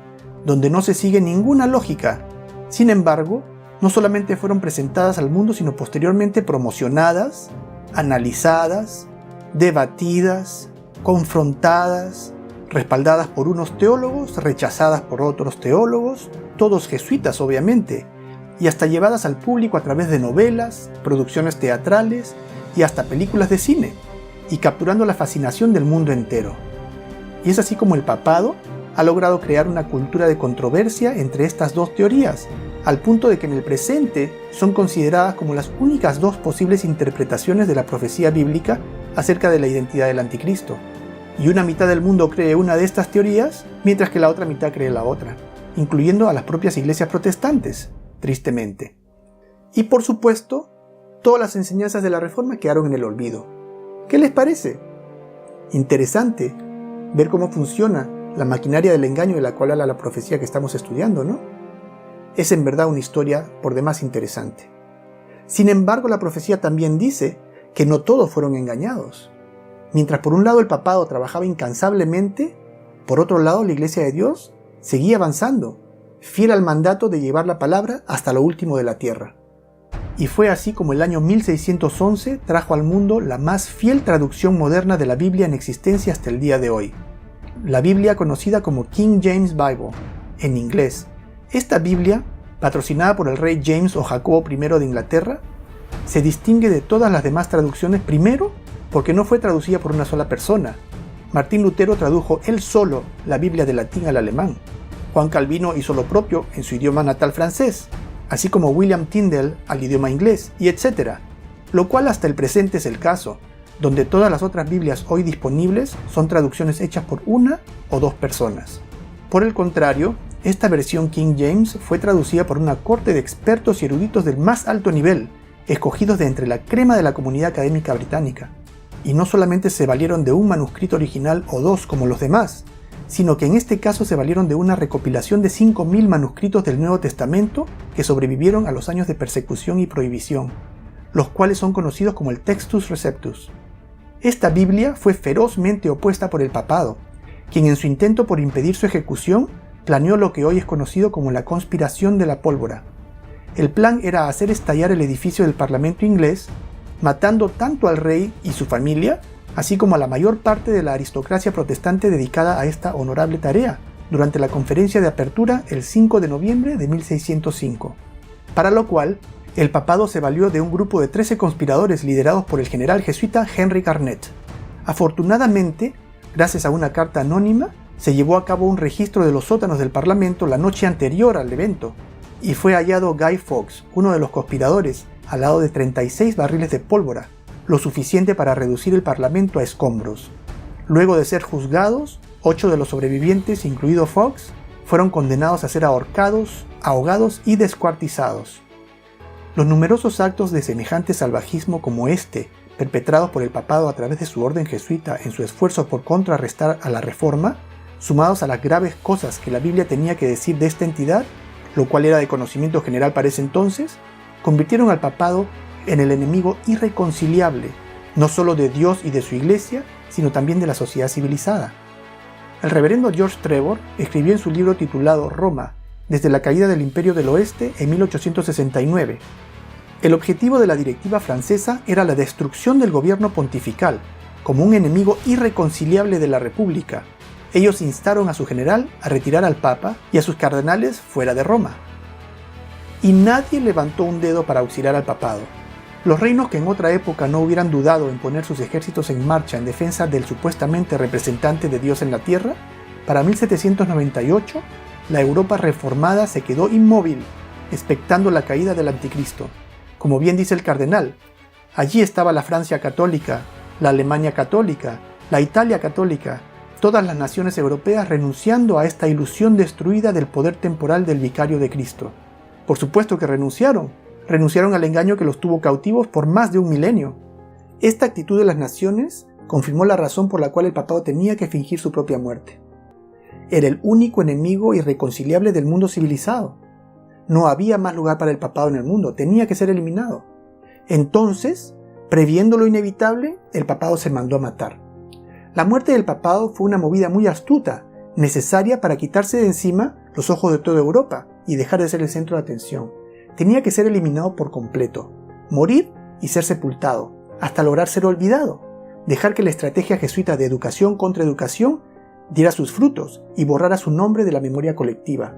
S1: donde no se sigue ninguna lógica. Sin embargo, no solamente fueron presentadas al mundo, sino posteriormente promocionadas, analizadas, debatidas, confrontadas, respaldadas por unos teólogos, rechazadas por otros teólogos, todos jesuitas obviamente, y hasta llevadas al público a través de novelas, producciones teatrales y hasta películas de cine, y capturando la fascinación del mundo entero. Y es así como el papado ha logrado crear una cultura de controversia entre estas dos teorías, al punto de que en el presente son consideradas como las únicas dos posibles interpretaciones de la profecía bíblica acerca de la identidad del anticristo. Y una mitad del mundo cree una de estas teorías, mientras que la otra mitad cree la otra, incluyendo a las propias iglesias protestantes, tristemente. Y por supuesto, todas las enseñanzas de la Reforma quedaron en el olvido. ¿Qué les parece? Interesante ver cómo funciona la maquinaria del engaño de la cual habla la profecía que estamos estudiando, ¿no? Es en verdad una historia por demás interesante. Sin embargo, la profecía también dice que no todos fueron engañados. Mientras por un lado el papado trabajaba incansablemente, por otro lado la Iglesia de Dios seguía avanzando, fiel al mandato de llevar la palabra hasta lo último de la tierra. Y fue así como el año 1611 trajo al mundo la más fiel traducción moderna de la Biblia en existencia hasta el día de hoy. La Biblia conocida como King James Bible, en inglés. Esta Biblia, patrocinada por el rey James o Jacobo I de Inglaterra, se distingue de todas las demás traducciones primero porque no fue traducida por una sola persona. Martín Lutero tradujo él solo la Biblia del latín al alemán. Juan Calvino hizo lo propio en su idioma natal francés, así como William Tyndale al idioma inglés, y etc. Lo cual hasta el presente es el caso, donde todas las otras Biblias hoy disponibles son traducciones hechas por una o dos personas. Por el contrario, esta versión King James fue traducida por una corte de expertos y eruditos del más alto nivel, escogidos de entre la crema de la comunidad académica británica. Y no solamente se valieron de un manuscrito original o dos como los demás, sino que en este caso se valieron de una recopilación de 5.000 manuscritos del Nuevo Testamento que sobrevivieron a los años de persecución y prohibición, los cuales son conocidos como el Textus Receptus. Esta Biblia fue ferozmente opuesta por el papado, quien en su intento por impedir su ejecución planeó lo que hoy es conocido como la conspiración de la pólvora. El plan era hacer estallar el edificio del Parlamento inglés, matando tanto al rey y su familia, así como a la mayor parte de la aristocracia protestante dedicada a esta honorable tarea, durante la conferencia de apertura el 5 de noviembre de 1605. Para lo cual, el papado se valió de un grupo de 13 conspiradores liderados por el general jesuita Henry Garnet. Afortunadamente, gracias a una carta anónima, se llevó a cabo un registro de los sótanos del Parlamento la noche anterior al evento, y fue hallado Guy Fawkes, uno de los conspiradores, al lado de 36 barriles de pólvora, lo suficiente para reducir el parlamento a escombros. Luego de ser juzgados, 8 de los sobrevivientes, incluido Fox, fueron condenados a ser ahorcados, ahogados y descuartizados. Los numerosos actos de semejante salvajismo como este, perpetrados por el papado a través de su orden jesuita en su esfuerzo por contrarrestar a la Reforma, sumados a las graves cosas que la Biblia tenía que decir de esta entidad, lo cual era de conocimiento general para ese entonces, convirtieron al papado en el enemigo irreconciliable, no solo de Dios y de su iglesia, sino también de la sociedad civilizada. El reverendo George Trevor escribió en su libro titulado Roma, desde la caída del Imperio del Oeste en 1869. El objetivo de la directiva francesa era la destrucción del gobierno pontifical, como un enemigo irreconciliable de la República. Ellos instaron a su general a retirar al Papa y a sus cardenales fuera de Roma. Y nadie levantó un dedo para auxiliar al papado. Los reinos que en otra época no hubieran dudado en poner sus ejércitos en marcha en defensa del supuestamente representante de Dios en la tierra, para 1798, la Europa reformada se quedó inmóvil, expectando la caída del anticristo. Como bien dice el cardenal, allí estaba la Francia católica, la Alemania católica, la Italia católica, todas las naciones europeas renunciando a esta ilusión destruida del poder temporal del vicario de Cristo. Por supuesto que renunciaron al engaño que los tuvo cautivos por más de un milenio. Esta actitud de las naciones confirmó la razón por la cual el papado tenía que fingir su propia muerte. Era el único enemigo irreconciliable del mundo civilizado. No había más lugar para el papado en el mundo, tenía que ser eliminado. Entonces, previendo lo inevitable, el papado se mandó a matar. La muerte del papado fue una movida muy astuta, necesaria para quitarse de encima los ojos de toda Europa y dejar de ser el centro de atención. Tenía que ser eliminado por completo, morir y ser sepultado, hasta lograr ser olvidado, dejar que la estrategia jesuita de educación contra educación diera sus frutos y borrara su nombre de la memoria colectiva,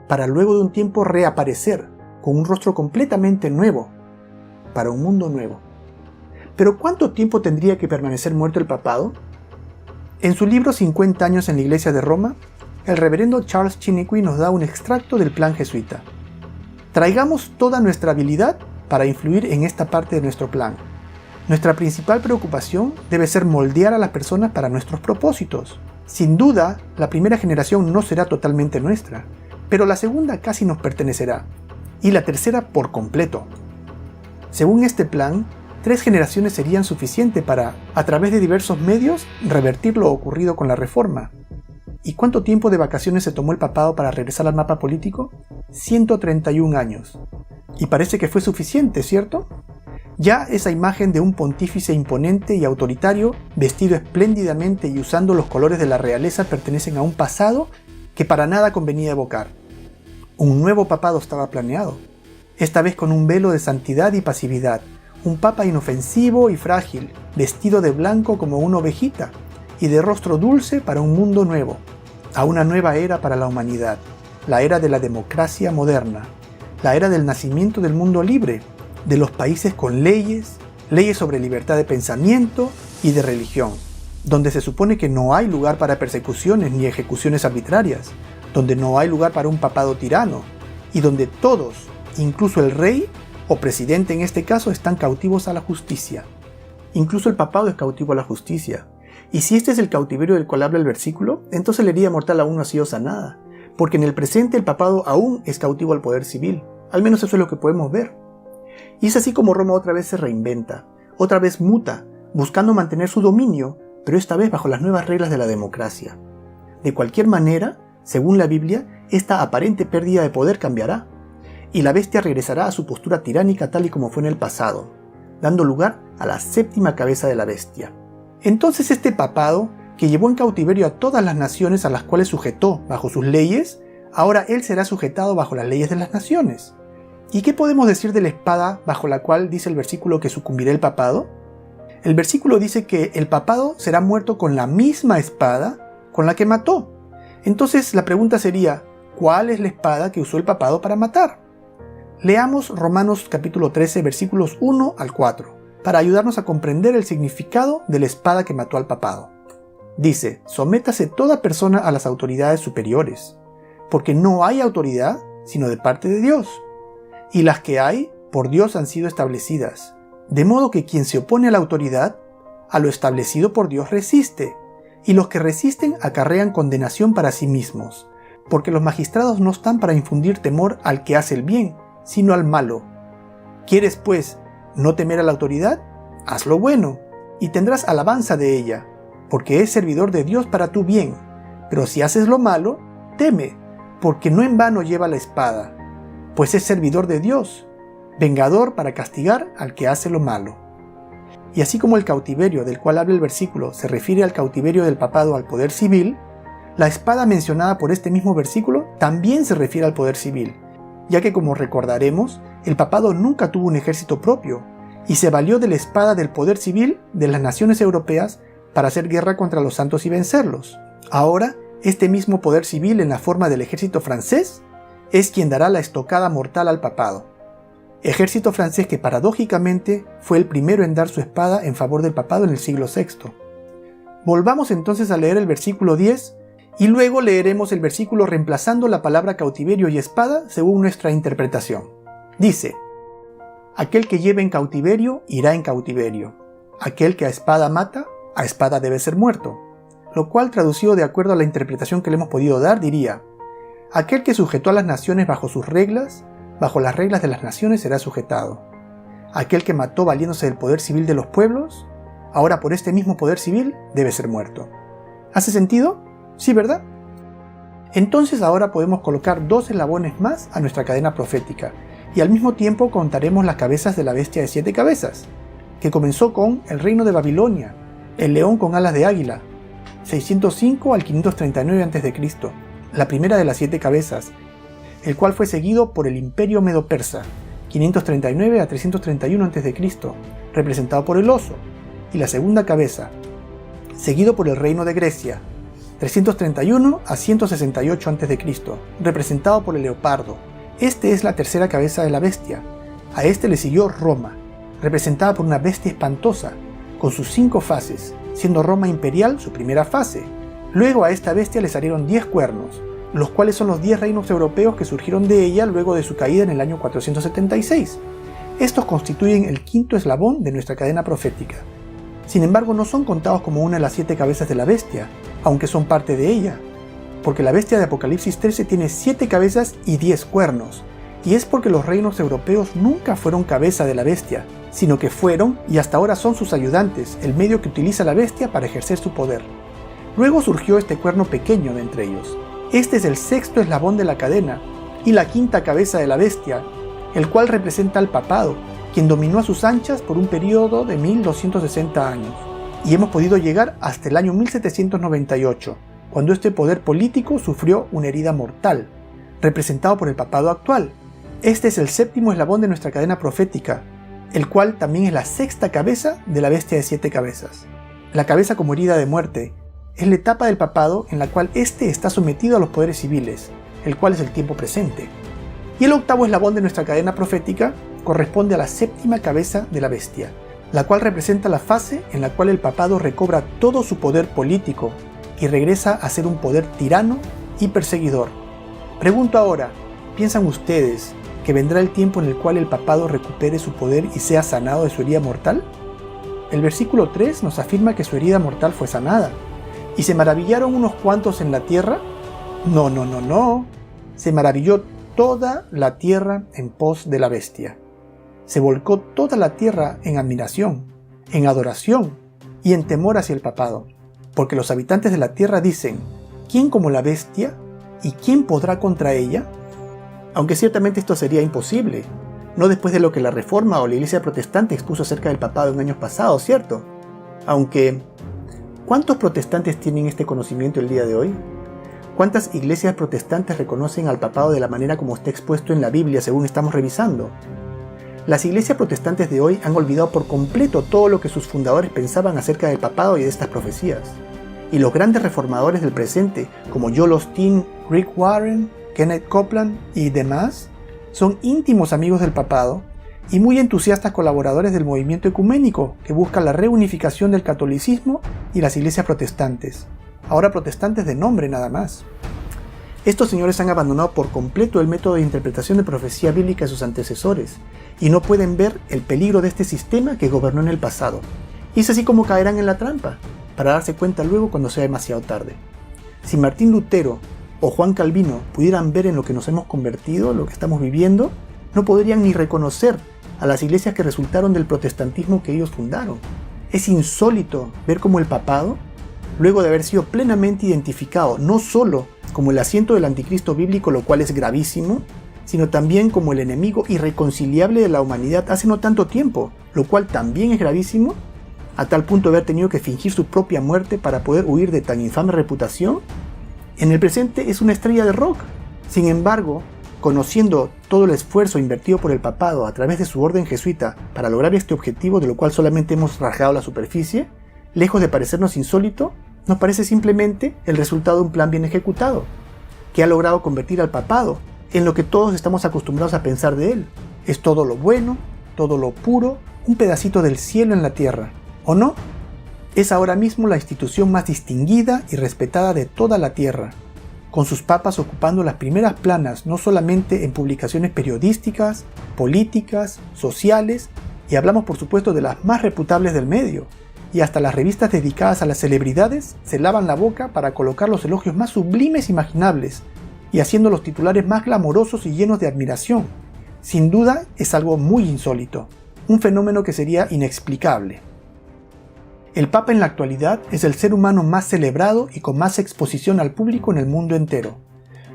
S1: para luego de un tiempo reaparecer con un rostro completamente nuevo, para un mundo nuevo. ¿Pero cuánto tiempo tendría que permanecer muerto el papado? En su libro 50 años en la Iglesia de Roma, el reverendo Charles Chiniquy nos da un extracto del plan jesuita. Traigamos toda nuestra habilidad para influir en esta parte de nuestro plan. Nuestra principal preocupación debe ser moldear a las personas para nuestros propósitos. Sin duda, la primera generación no será totalmente nuestra, pero la segunda casi nos pertenecerá, y la tercera por completo. Según este plan, 3 generaciones serían suficientes para, a través de diversos medios, revertir lo ocurrido con la Reforma. ¿Y cuánto tiempo de vacaciones se tomó el papado para regresar al mapa político? 131 años. Y parece que fue suficiente, ¿cierto? Ya esa imagen de un pontífice imponente y autoritario, vestido espléndidamente y usando los colores de la realeza, pertenecen a un pasado que para nada convenía evocar. Un nuevo papado estaba planeado, esta vez con un velo de santidad y pasividad, un papa inofensivo y frágil, vestido de blanco como una ovejita, y de rostro dulce para un mundo nuevo, a una nueva era para la humanidad, la era de la democracia moderna, la era del nacimiento del mundo libre, de los países con leyes sobre libertad de pensamiento y de religión, donde se supone que no hay lugar para persecuciones ni ejecuciones arbitrarias, donde no hay lugar para un papado tirano, y donde todos, incluso el rey, o presidente en este caso, están cautivos a la justicia. Incluso el papado es cautivo a la justicia. Y si este es el cautiverio del cual habla el versículo, entonces la herida mortal aún no ha sido sanada, porque en el presente el papado aún es cautivo al poder civil. Al menos eso es lo que podemos ver. Y es así como Roma otra vez se reinventa, otra vez muta, buscando mantener su dominio, pero esta vez bajo las nuevas reglas de la democracia. De cualquier manera, según la Biblia, esta aparente pérdida de poder cambiará, y la bestia regresará a su postura tiránica tal y como fue en el pasado, dando lugar a la 7ª cabeza de la bestia. Entonces este papado, que llevó en cautiverio a todas las naciones a las cuales sujetó bajo sus leyes, ahora él será sujetado bajo las leyes de las naciones. ¿Y qué podemos decir de la espada bajo la cual dice el versículo que sucumbirá el papado? El versículo dice que el papado será muerto con la misma espada con la que mató. Entonces la pregunta sería, ¿cuál es la espada que usó el papado para matar? Leamos Romanos capítulo 13 versículos 1 al 4 para ayudarnos a comprender el significado de la espada que mató al papado. Dice, sométase toda persona a las autoridades superiores, porque no hay autoridad sino de parte de Dios, y las que hay por Dios han sido establecidas. De modo que quien se opone a la autoridad, a lo establecido por Dios resiste, y los que resisten acarrean condenación para sí mismos, porque los magistrados no están para infundir temor al que hace el bien, sino al malo. ¿Quieres, pues, no temer a la autoridad? Haz lo bueno, y tendrás alabanza de ella, porque es servidor de Dios para tu bien. Pero si haces lo malo, teme, porque no en vano lleva la espada, pues es servidor de Dios, vengador para castigar al que hace lo malo. Y así como el cautiverio del cual habla el versículo se refiere al cautiverio del papado al poder civil, la espada mencionada por este mismo versículo también se refiere al poder civil, ya que como recordaremos, el papado nunca tuvo un ejército propio, y se valió de la espada del poder civil de las naciones europeas para hacer guerra contra los santos y vencerlos. Ahora, este mismo poder civil en la forma del ejército francés es quien dará la estocada mortal al papado. Ejército francés que paradójicamente fue el primero en dar su espada en favor del papado en el siglo VI. Volvamos entonces a leer el versículo 10 y luego leeremos el versículo reemplazando la palabra cautiverio y espada según nuestra interpretación. Dice: aquel que lleve en cautiverio irá en cautiverio. Aquel que a espada mata, a espada debe ser muerto. Lo cual, traducido de acuerdo a la interpretación que le hemos podido dar, diría: aquel que sujetó a las naciones bajo sus reglas, bajo las reglas de las naciones será sujetado. Aquel que mató valiéndose del poder civil de los pueblos, ahora por este mismo poder civil debe ser muerto. ¿Hace sentido? Sí, ¿verdad? Entonces ahora podemos colocar 2 eslabones más a nuestra cadena profética, y al mismo tiempo contaremos las cabezas de la bestia de 7 cabezas, que comenzó con el reino de Babilonia, el león con alas de águila, 605 al 539 a.C., la primera de las 7 cabezas, el cual fue seguido por el Imperio Medo-Persa, 539 a 331 a.C., representado por el oso, y la segunda cabeza, seguido por el Reino de Grecia, 331 a 168 a.C., representado por el leopardo. Este es la tercera cabeza de la bestia. A este le siguió Roma, representada por una bestia espantosa, con sus 5 fases, siendo Roma imperial su primera fase. Luego a esta bestia le salieron 10 cuernos, los cuales son los 10 reinos europeos que surgieron de ella luego de su caída en el año 476. Estos constituyen el 5.º eslabón de nuestra cadena profética. Sin embargo, no son contados como una de las 7 cabezas de la bestia, aunque son parte de ella, porque la bestia de Apocalipsis 13 tiene 7 cabezas y 10 cuernos, y es porque los reinos europeos nunca fueron cabeza de la bestia, sino que fueron y hasta ahora son sus ayudantes, el medio que utiliza la bestia para ejercer su poder. Luego surgió este cuerno pequeño de entre ellos. Este es el 6.º eslabón de la cadena y la 5ª cabeza de la bestia, el cual representa al papado, quien dominó a sus anchas por un periodo de 1260 años. Y hemos podido llegar hasta el año 1798, cuando este poder político sufrió una herida mortal, representado por el papado actual. Este es el 7.º eslabón de nuestra cadena profética, el cual también es la 6ª cabeza de la bestia de 7 cabezas. La cabeza como herida de muerte es la etapa del papado en la cual éste está sometido a los poderes civiles, el cual es el tiempo presente. Y el 8.º eslabón de nuestra cadena profética corresponde a la 7ª cabeza de la bestia, la cual representa la fase en la cual el papado recobra todo su poder político y regresa a ser un poder tirano y perseguidor. Pregunto ahora, ¿piensan ustedes que vendrá el tiempo en el cual el papado recupere su poder y sea sanado de su herida mortal? El versículo 3 nos afirma que su herida mortal fue sanada. ¿Y se maravillaron unos cuantos en la tierra? No. Se maravilló toda la tierra en pos de la bestia. Se volcó toda la tierra en admiración, en adoración y en temor hacia el papado, porque los habitantes de la tierra dicen: ¿quién como la bestia? ¿Y quién podrá contra ella? Aunque ciertamente esto sería imposible, no después de lo que la Reforma o la Iglesia Protestante expuso acerca del papado en años pasados, ¿cierto? Aunque, ¿cuántos protestantes tienen este conocimiento el día de hoy? ¿Cuántas iglesias protestantes reconocen al papado de la manera como está expuesto en la Biblia según estamos revisando? Las iglesias protestantes de hoy han olvidado por completo todo lo que sus fundadores pensaban acerca del papado y de estas profecías. Y los grandes reformadores del presente, como Joel Osteen, Rick Warren, Kenneth Copeland y demás, son íntimos amigos del papado y muy entusiastas colaboradores del movimiento ecuménico que busca la reunificación del catolicismo y las iglesias protestantes, ahora protestantes de nombre nada más. Estos señores han abandonado por completo el método de interpretación de profecía bíblica de sus antecesores, y no pueden ver el peligro de este sistema que gobernó en el pasado. Y es así como caerán en la trampa, para darse cuenta luego cuando sea demasiado tarde. Si Martín Lutero o Juan Calvino pudieran ver en lo que nos hemos convertido, lo que estamos viviendo, no podrían ni reconocer a las iglesias que resultaron del protestantismo que ellos fundaron. Es insólito ver cómo el papado, luego de haber sido plenamente identificado no solo como el asiento del anticristo bíblico, lo cual es gravísimo, sino también como el enemigo irreconciliable de la humanidad hace no tanto tiempo, lo cual también es gravísimo, a tal punto de haber tenido que fingir su propia muerte para poder huir de tan infame reputación, en el presente es una estrella de rock. Sin embargo, conociendo todo el esfuerzo invertido por el papado a través de su orden jesuita para lograr este objetivo, de lo cual solamente hemos rasgado la superficie, lejos de parecernos insólito, nos parece simplemente el resultado de un plan bien ejecutado, que ha logrado convertir al papado en lo que todos estamos acostumbrados a pensar de él. Es todo lo bueno, todo lo puro, un pedacito del cielo en la tierra, ¿o no? Es ahora mismo la institución más distinguida y respetada de toda la tierra, con sus papas ocupando las primeras planas no solamente en publicaciones periodísticas, políticas, sociales, y hablamos por supuesto de las más reputables del medio, y hasta las revistas dedicadas a las celebridades se lavan la boca para colocar los elogios más sublimes imaginables, y haciendo los titulares más glamorosos y llenos de admiración. Sin duda es algo muy insólito, un fenómeno que sería inexplicable. El Papa en la actualidad es el ser humano más celebrado y con más exposición al público en el mundo entero.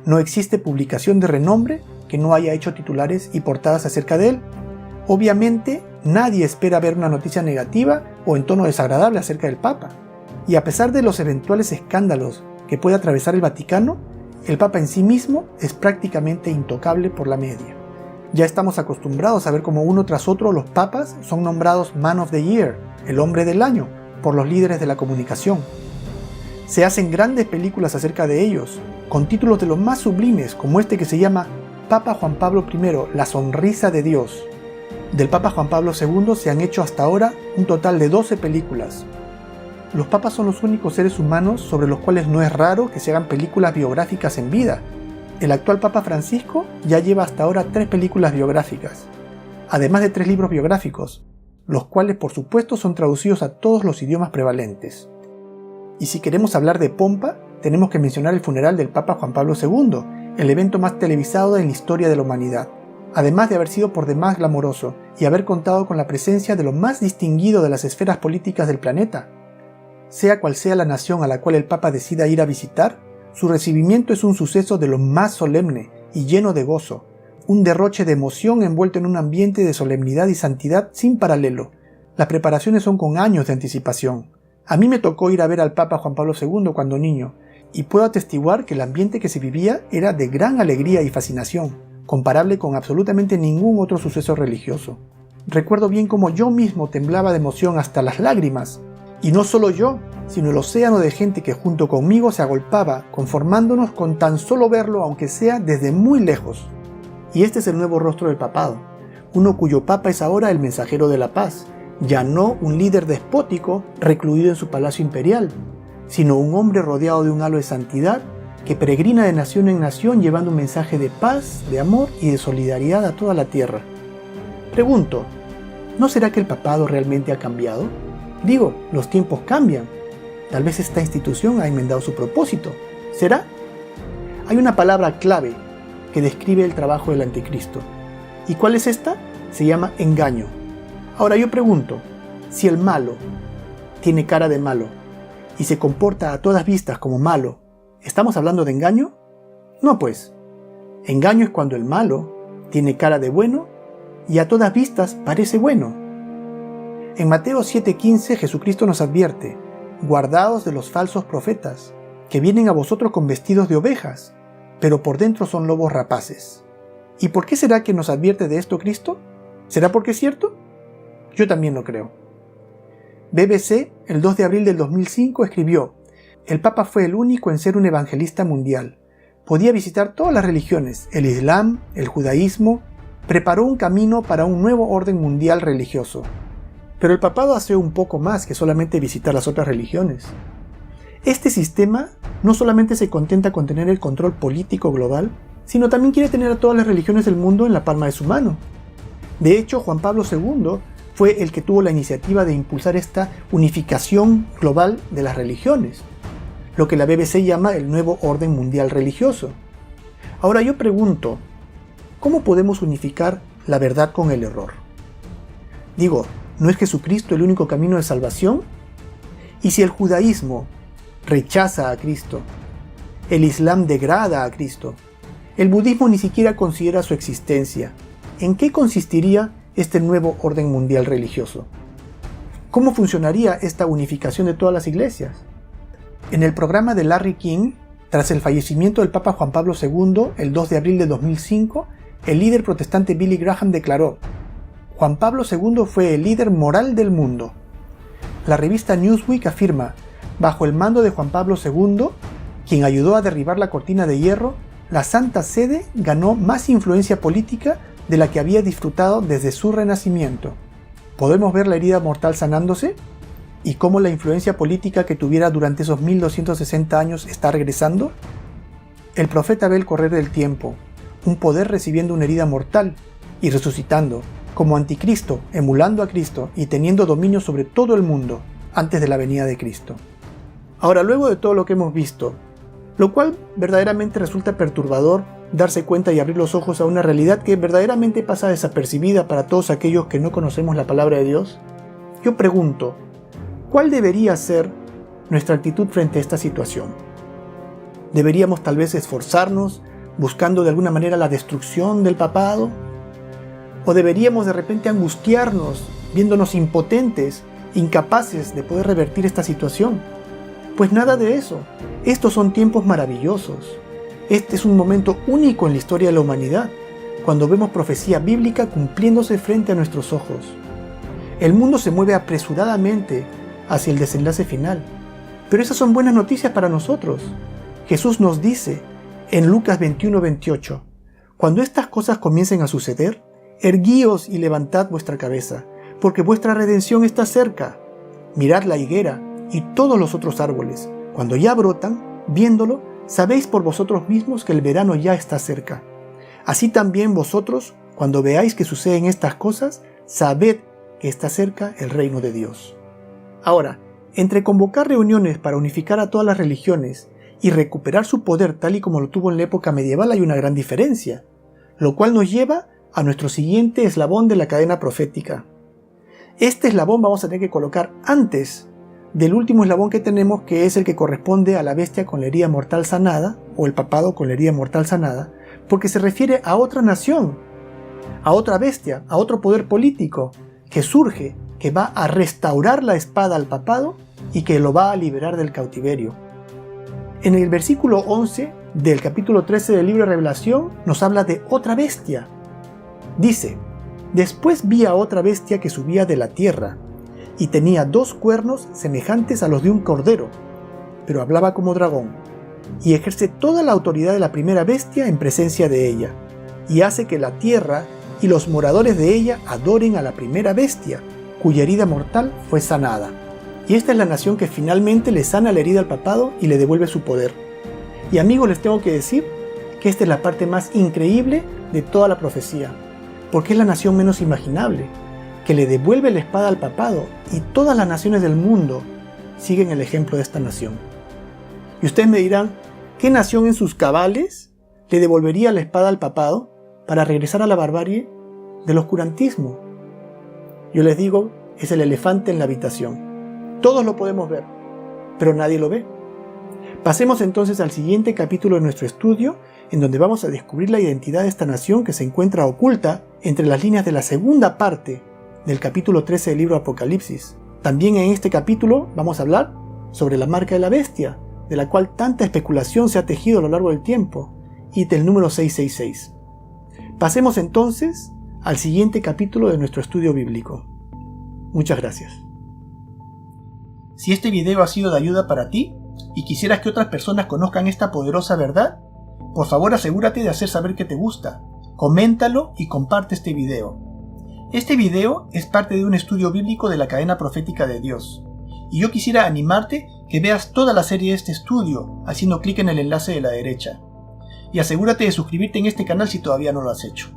S1: No existe publicación de renombre que no haya hecho titulares y portadas acerca de él. Obviamente, nadie espera ver una noticia negativa o en tono desagradable acerca del Papa. Y a pesar de los eventuales escándalos que puede atravesar el Vaticano, el Papa en sí mismo es prácticamente intocable por la media. Ya estamos acostumbrados a ver cómo uno tras otro los papas son nombrados Man of the Year, el hombre del año, por los líderes de la comunicación. Se hacen grandes películas acerca de ellos, con títulos de los más sublimes, como este que se llama Papa Juan Pablo I, la sonrisa de Dios. Del Papa Juan Pablo II se han hecho hasta ahora un total de 12 películas. Los papas son los únicos seres humanos sobre los cuales no es raro que se hagan películas biográficas en vida. El actual Papa Francisco ya lleva hasta ahora 3 películas biográficas, además de 3 libros biográficos, los cuales por supuesto son traducidos a todos los idiomas prevalentes. Y si queremos hablar de pompa, tenemos que mencionar el funeral del Papa Juan Pablo II, el evento más televisado en la historia de la humanidad, además de haber sido por demás glamoroso y haber contado con la presencia de lo más distinguido de las esferas políticas del planeta. Sea cual sea la nación a la cual el Papa decida ir a visitar, su recibimiento es un suceso de lo más solemne y lleno de gozo, un derroche de emoción envuelto en un ambiente de solemnidad y santidad sin paralelo. Las preparaciones son con años de anticipación. A mí me tocó ir a ver al Papa Juan Pablo II cuando niño, y puedo atestiguar que el ambiente que se vivía era de gran alegría y fascinación, comparable con absolutamente ningún otro suceso religioso. Recuerdo bien cómo yo mismo temblaba de emoción hasta las lágrimas, y no solo yo, sino el océano de gente que junto conmigo se agolpaba, conformándonos con tan solo verlo aunque sea desde muy lejos. Y este es el nuevo rostro del papado, uno cuyo papa es ahora el mensajero de la paz, ya no un líder despótico recluido en su palacio imperial, sino un hombre rodeado de un halo de santidad que peregrina de nación en nación llevando un mensaje de paz, de amor y de solidaridad a toda la tierra. Pregunto, ¿no será que el papado realmente ha cambiado? Digo, los tiempos cambian. Tal vez esta institución ha enmendado su propósito. ¿Será? Hay una palabra clave que describe el trabajo del anticristo. ¿Y cuál es esta? Se llama engaño. Ahora yo pregunto, si el malo tiene cara de malo y se comporta a todas vistas como malo, ¿estamos hablando de engaño? No pues. Engaño es cuando el malo tiene cara de bueno y a todas vistas parece bueno. En Mateo 7:15 Jesucristo nos advierte, guardaos de los falsos profetas, que vienen a vosotros con vestidos de ovejas, pero por dentro son lobos rapaces. ¿Y por qué será que nos advierte de esto Cristo? ¿Será porque es cierto? Yo también lo creo. BBC, el 2 de abril del 2005, escribió, el Papa fue el único en ser un evangelista mundial. Podía visitar todas las religiones, el Islam, el judaísmo, preparó un camino para un nuevo orden mundial religioso. Pero el papado hace un poco más que solamente visitar las otras religiones. Este sistema no solamente se contenta con tener el control político global, sino también quiere tener a todas las religiones del mundo en la palma de su mano. De hecho, Juan Pablo II fue el que tuvo la iniciativa de impulsar esta unificación global de las religiones, lo que la BBC llama el nuevo orden mundial religioso. Ahora yo pregunto, ¿cómo podemos unificar la verdad con el error? Digo, ¿no es Jesucristo el único camino de salvación? ¿Y si el judaísmo rechaza a Cristo, el Islam degrada a Cristo, el budismo ni siquiera considera su existencia, ¿en qué consistiría este nuevo orden mundial religioso? ¿Cómo funcionaría esta unificación de todas las iglesias? En el programa de Larry King, tras el fallecimiento del Papa Juan Pablo II, el 2 de abril de 2005, el líder protestante Billy Graham declaró: Juan Pablo II fue el líder moral del mundo. La revista Newsweek afirma: bajo el mando de Juan Pablo II, quien ayudó a derribar la cortina de hierro, la Santa Sede ganó más influencia política de la que había disfrutado desde su renacimiento. ¿Podemos ver la herida mortal sanándose? ¿Y cómo la influencia política que tuviera durante esos 1260 años está regresando? El profeta ve el correr del tiempo, un poder recibiendo una herida mortal y resucitando, como anticristo, emulando a Cristo y teniendo dominio sobre todo el mundo antes de la venida de Cristo. Ahora, luego de todo lo que hemos visto, lo cual verdaderamente resulta perturbador darse cuenta y abrir los ojos a una realidad que verdaderamente pasa desapercibida para todos aquellos que no conocemos la palabra de Dios, yo pregunto, ¿cuál debería ser nuestra actitud frente a esta situación? ¿Deberíamos tal vez esforzarnos buscando de alguna manera la destrucción del papado? ¿O deberíamos de repente angustiarnos viéndonos impotentes, incapaces de poder revertir esta situación? Pues nada de eso. Estos son tiempos maravillosos. Este es un momento único en la historia de la humanidad, cuando vemos profecía bíblica cumpliéndose frente a nuestros ojos. El mundo se mueve apresuradamente hacia el desenlace final, pero esas son buenas noticias para nosotros. Jesús nos dice en Lucas 21:28, cuando estas cosas comiencen a suceder, erguíos y levantad vuestra cabeza, porque vuestra redención está cerca. Mirad la higuera y todos los otros árboles, cuando ya brotan, viéndolo, sabéis por vosotros mismos que el verano ya está cerca. Así también vosotros, cuando veáis que suceden estas cosas, sabed que está cerca el reino de Dios. Ahora, entre convocar reuniones para unificar a todas las religiones y recuperar su poder tal y como lo tuvo en la época medieval hay una gran diferencia, lo cual nos lleva a nuestro siguiente eslabón de la cadena profética. Este eslabón vamos a tener que colocar antes del último eslabón que tenemos, que es el que corresponde a la bestia con la herida mortal sanada, o el papado con la herida mortal sanada, porque se refiere a otra nación, a otra bestia, a otro poder político que surge, que va a restaurar la espada al papado y que lo va a liberar del cautiverio. En el versículo 11 del capítulo 13 del libro de Revelación nos habla de otra bestia. Dice: después vi a otra bestia que subía de la tierra, y tenía 2 cuernos semejantes a los de un cordero, pero hablaba como dragón, y ejerce toda la autoridad de la primera bestia en presencia de ella, y hace que la tierra y los moradores de ella adoren a la primera bestia, cuya herida mortal fue sanada. Y esta es la nación que finalmente le sana la herida al papado y le devuelve su poder. Y amigos, les tengo que decir que esta es la parte más increíble de toda la profecía, porque es la nación menos imaginable, que le devuelve la espada al papado, y todas las naciones del mundo siguen el ejemplo de esta nación. Y ustedes me dirán, ¿qué nación en sus cabales le devolvería la espada al papado para regresar a la barbarie del oscurantismo? Yo les digo, es el elefante en la habitación. Todos lo podemos ver, pero nadie lo ve. Pasemos entonces al siguiente capítulo de nuestro estudio, en donde vamos a descubrir la identidad de esta nación que se encuentra oculta entre las líneas de la segunda parte del capítulo 13 del libro Apocalipsis. También en este capítulo vamos a hablar sobre la marca de la bestia, de la cual tanta especulación se ha tejido a lo largo del tiempo, y del número 666. Pasemos entonces al siguiente capítulo de nuestro estudio bíblico. Muchas gracias. Si este video ha sido de ayuda para ti y quisieras que otras personas conozcan esta poderosa verdad, por favor asegúrate de hacer saber que te gusta, coméntalo y comparte este video. Este video es parte de un estudio bíblico de la cadena profética de Dios, y yo quisiera animarte que veas toda la serie de este estudio haciendo clic en el enlace de la derecha. Y asegúrate de suscribirte en este canal si todavía no lo has hecho.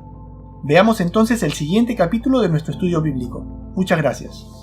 S1: Veamos entonces el siguiente capítulo de nuestro estudio bíblico. Muchas gracias.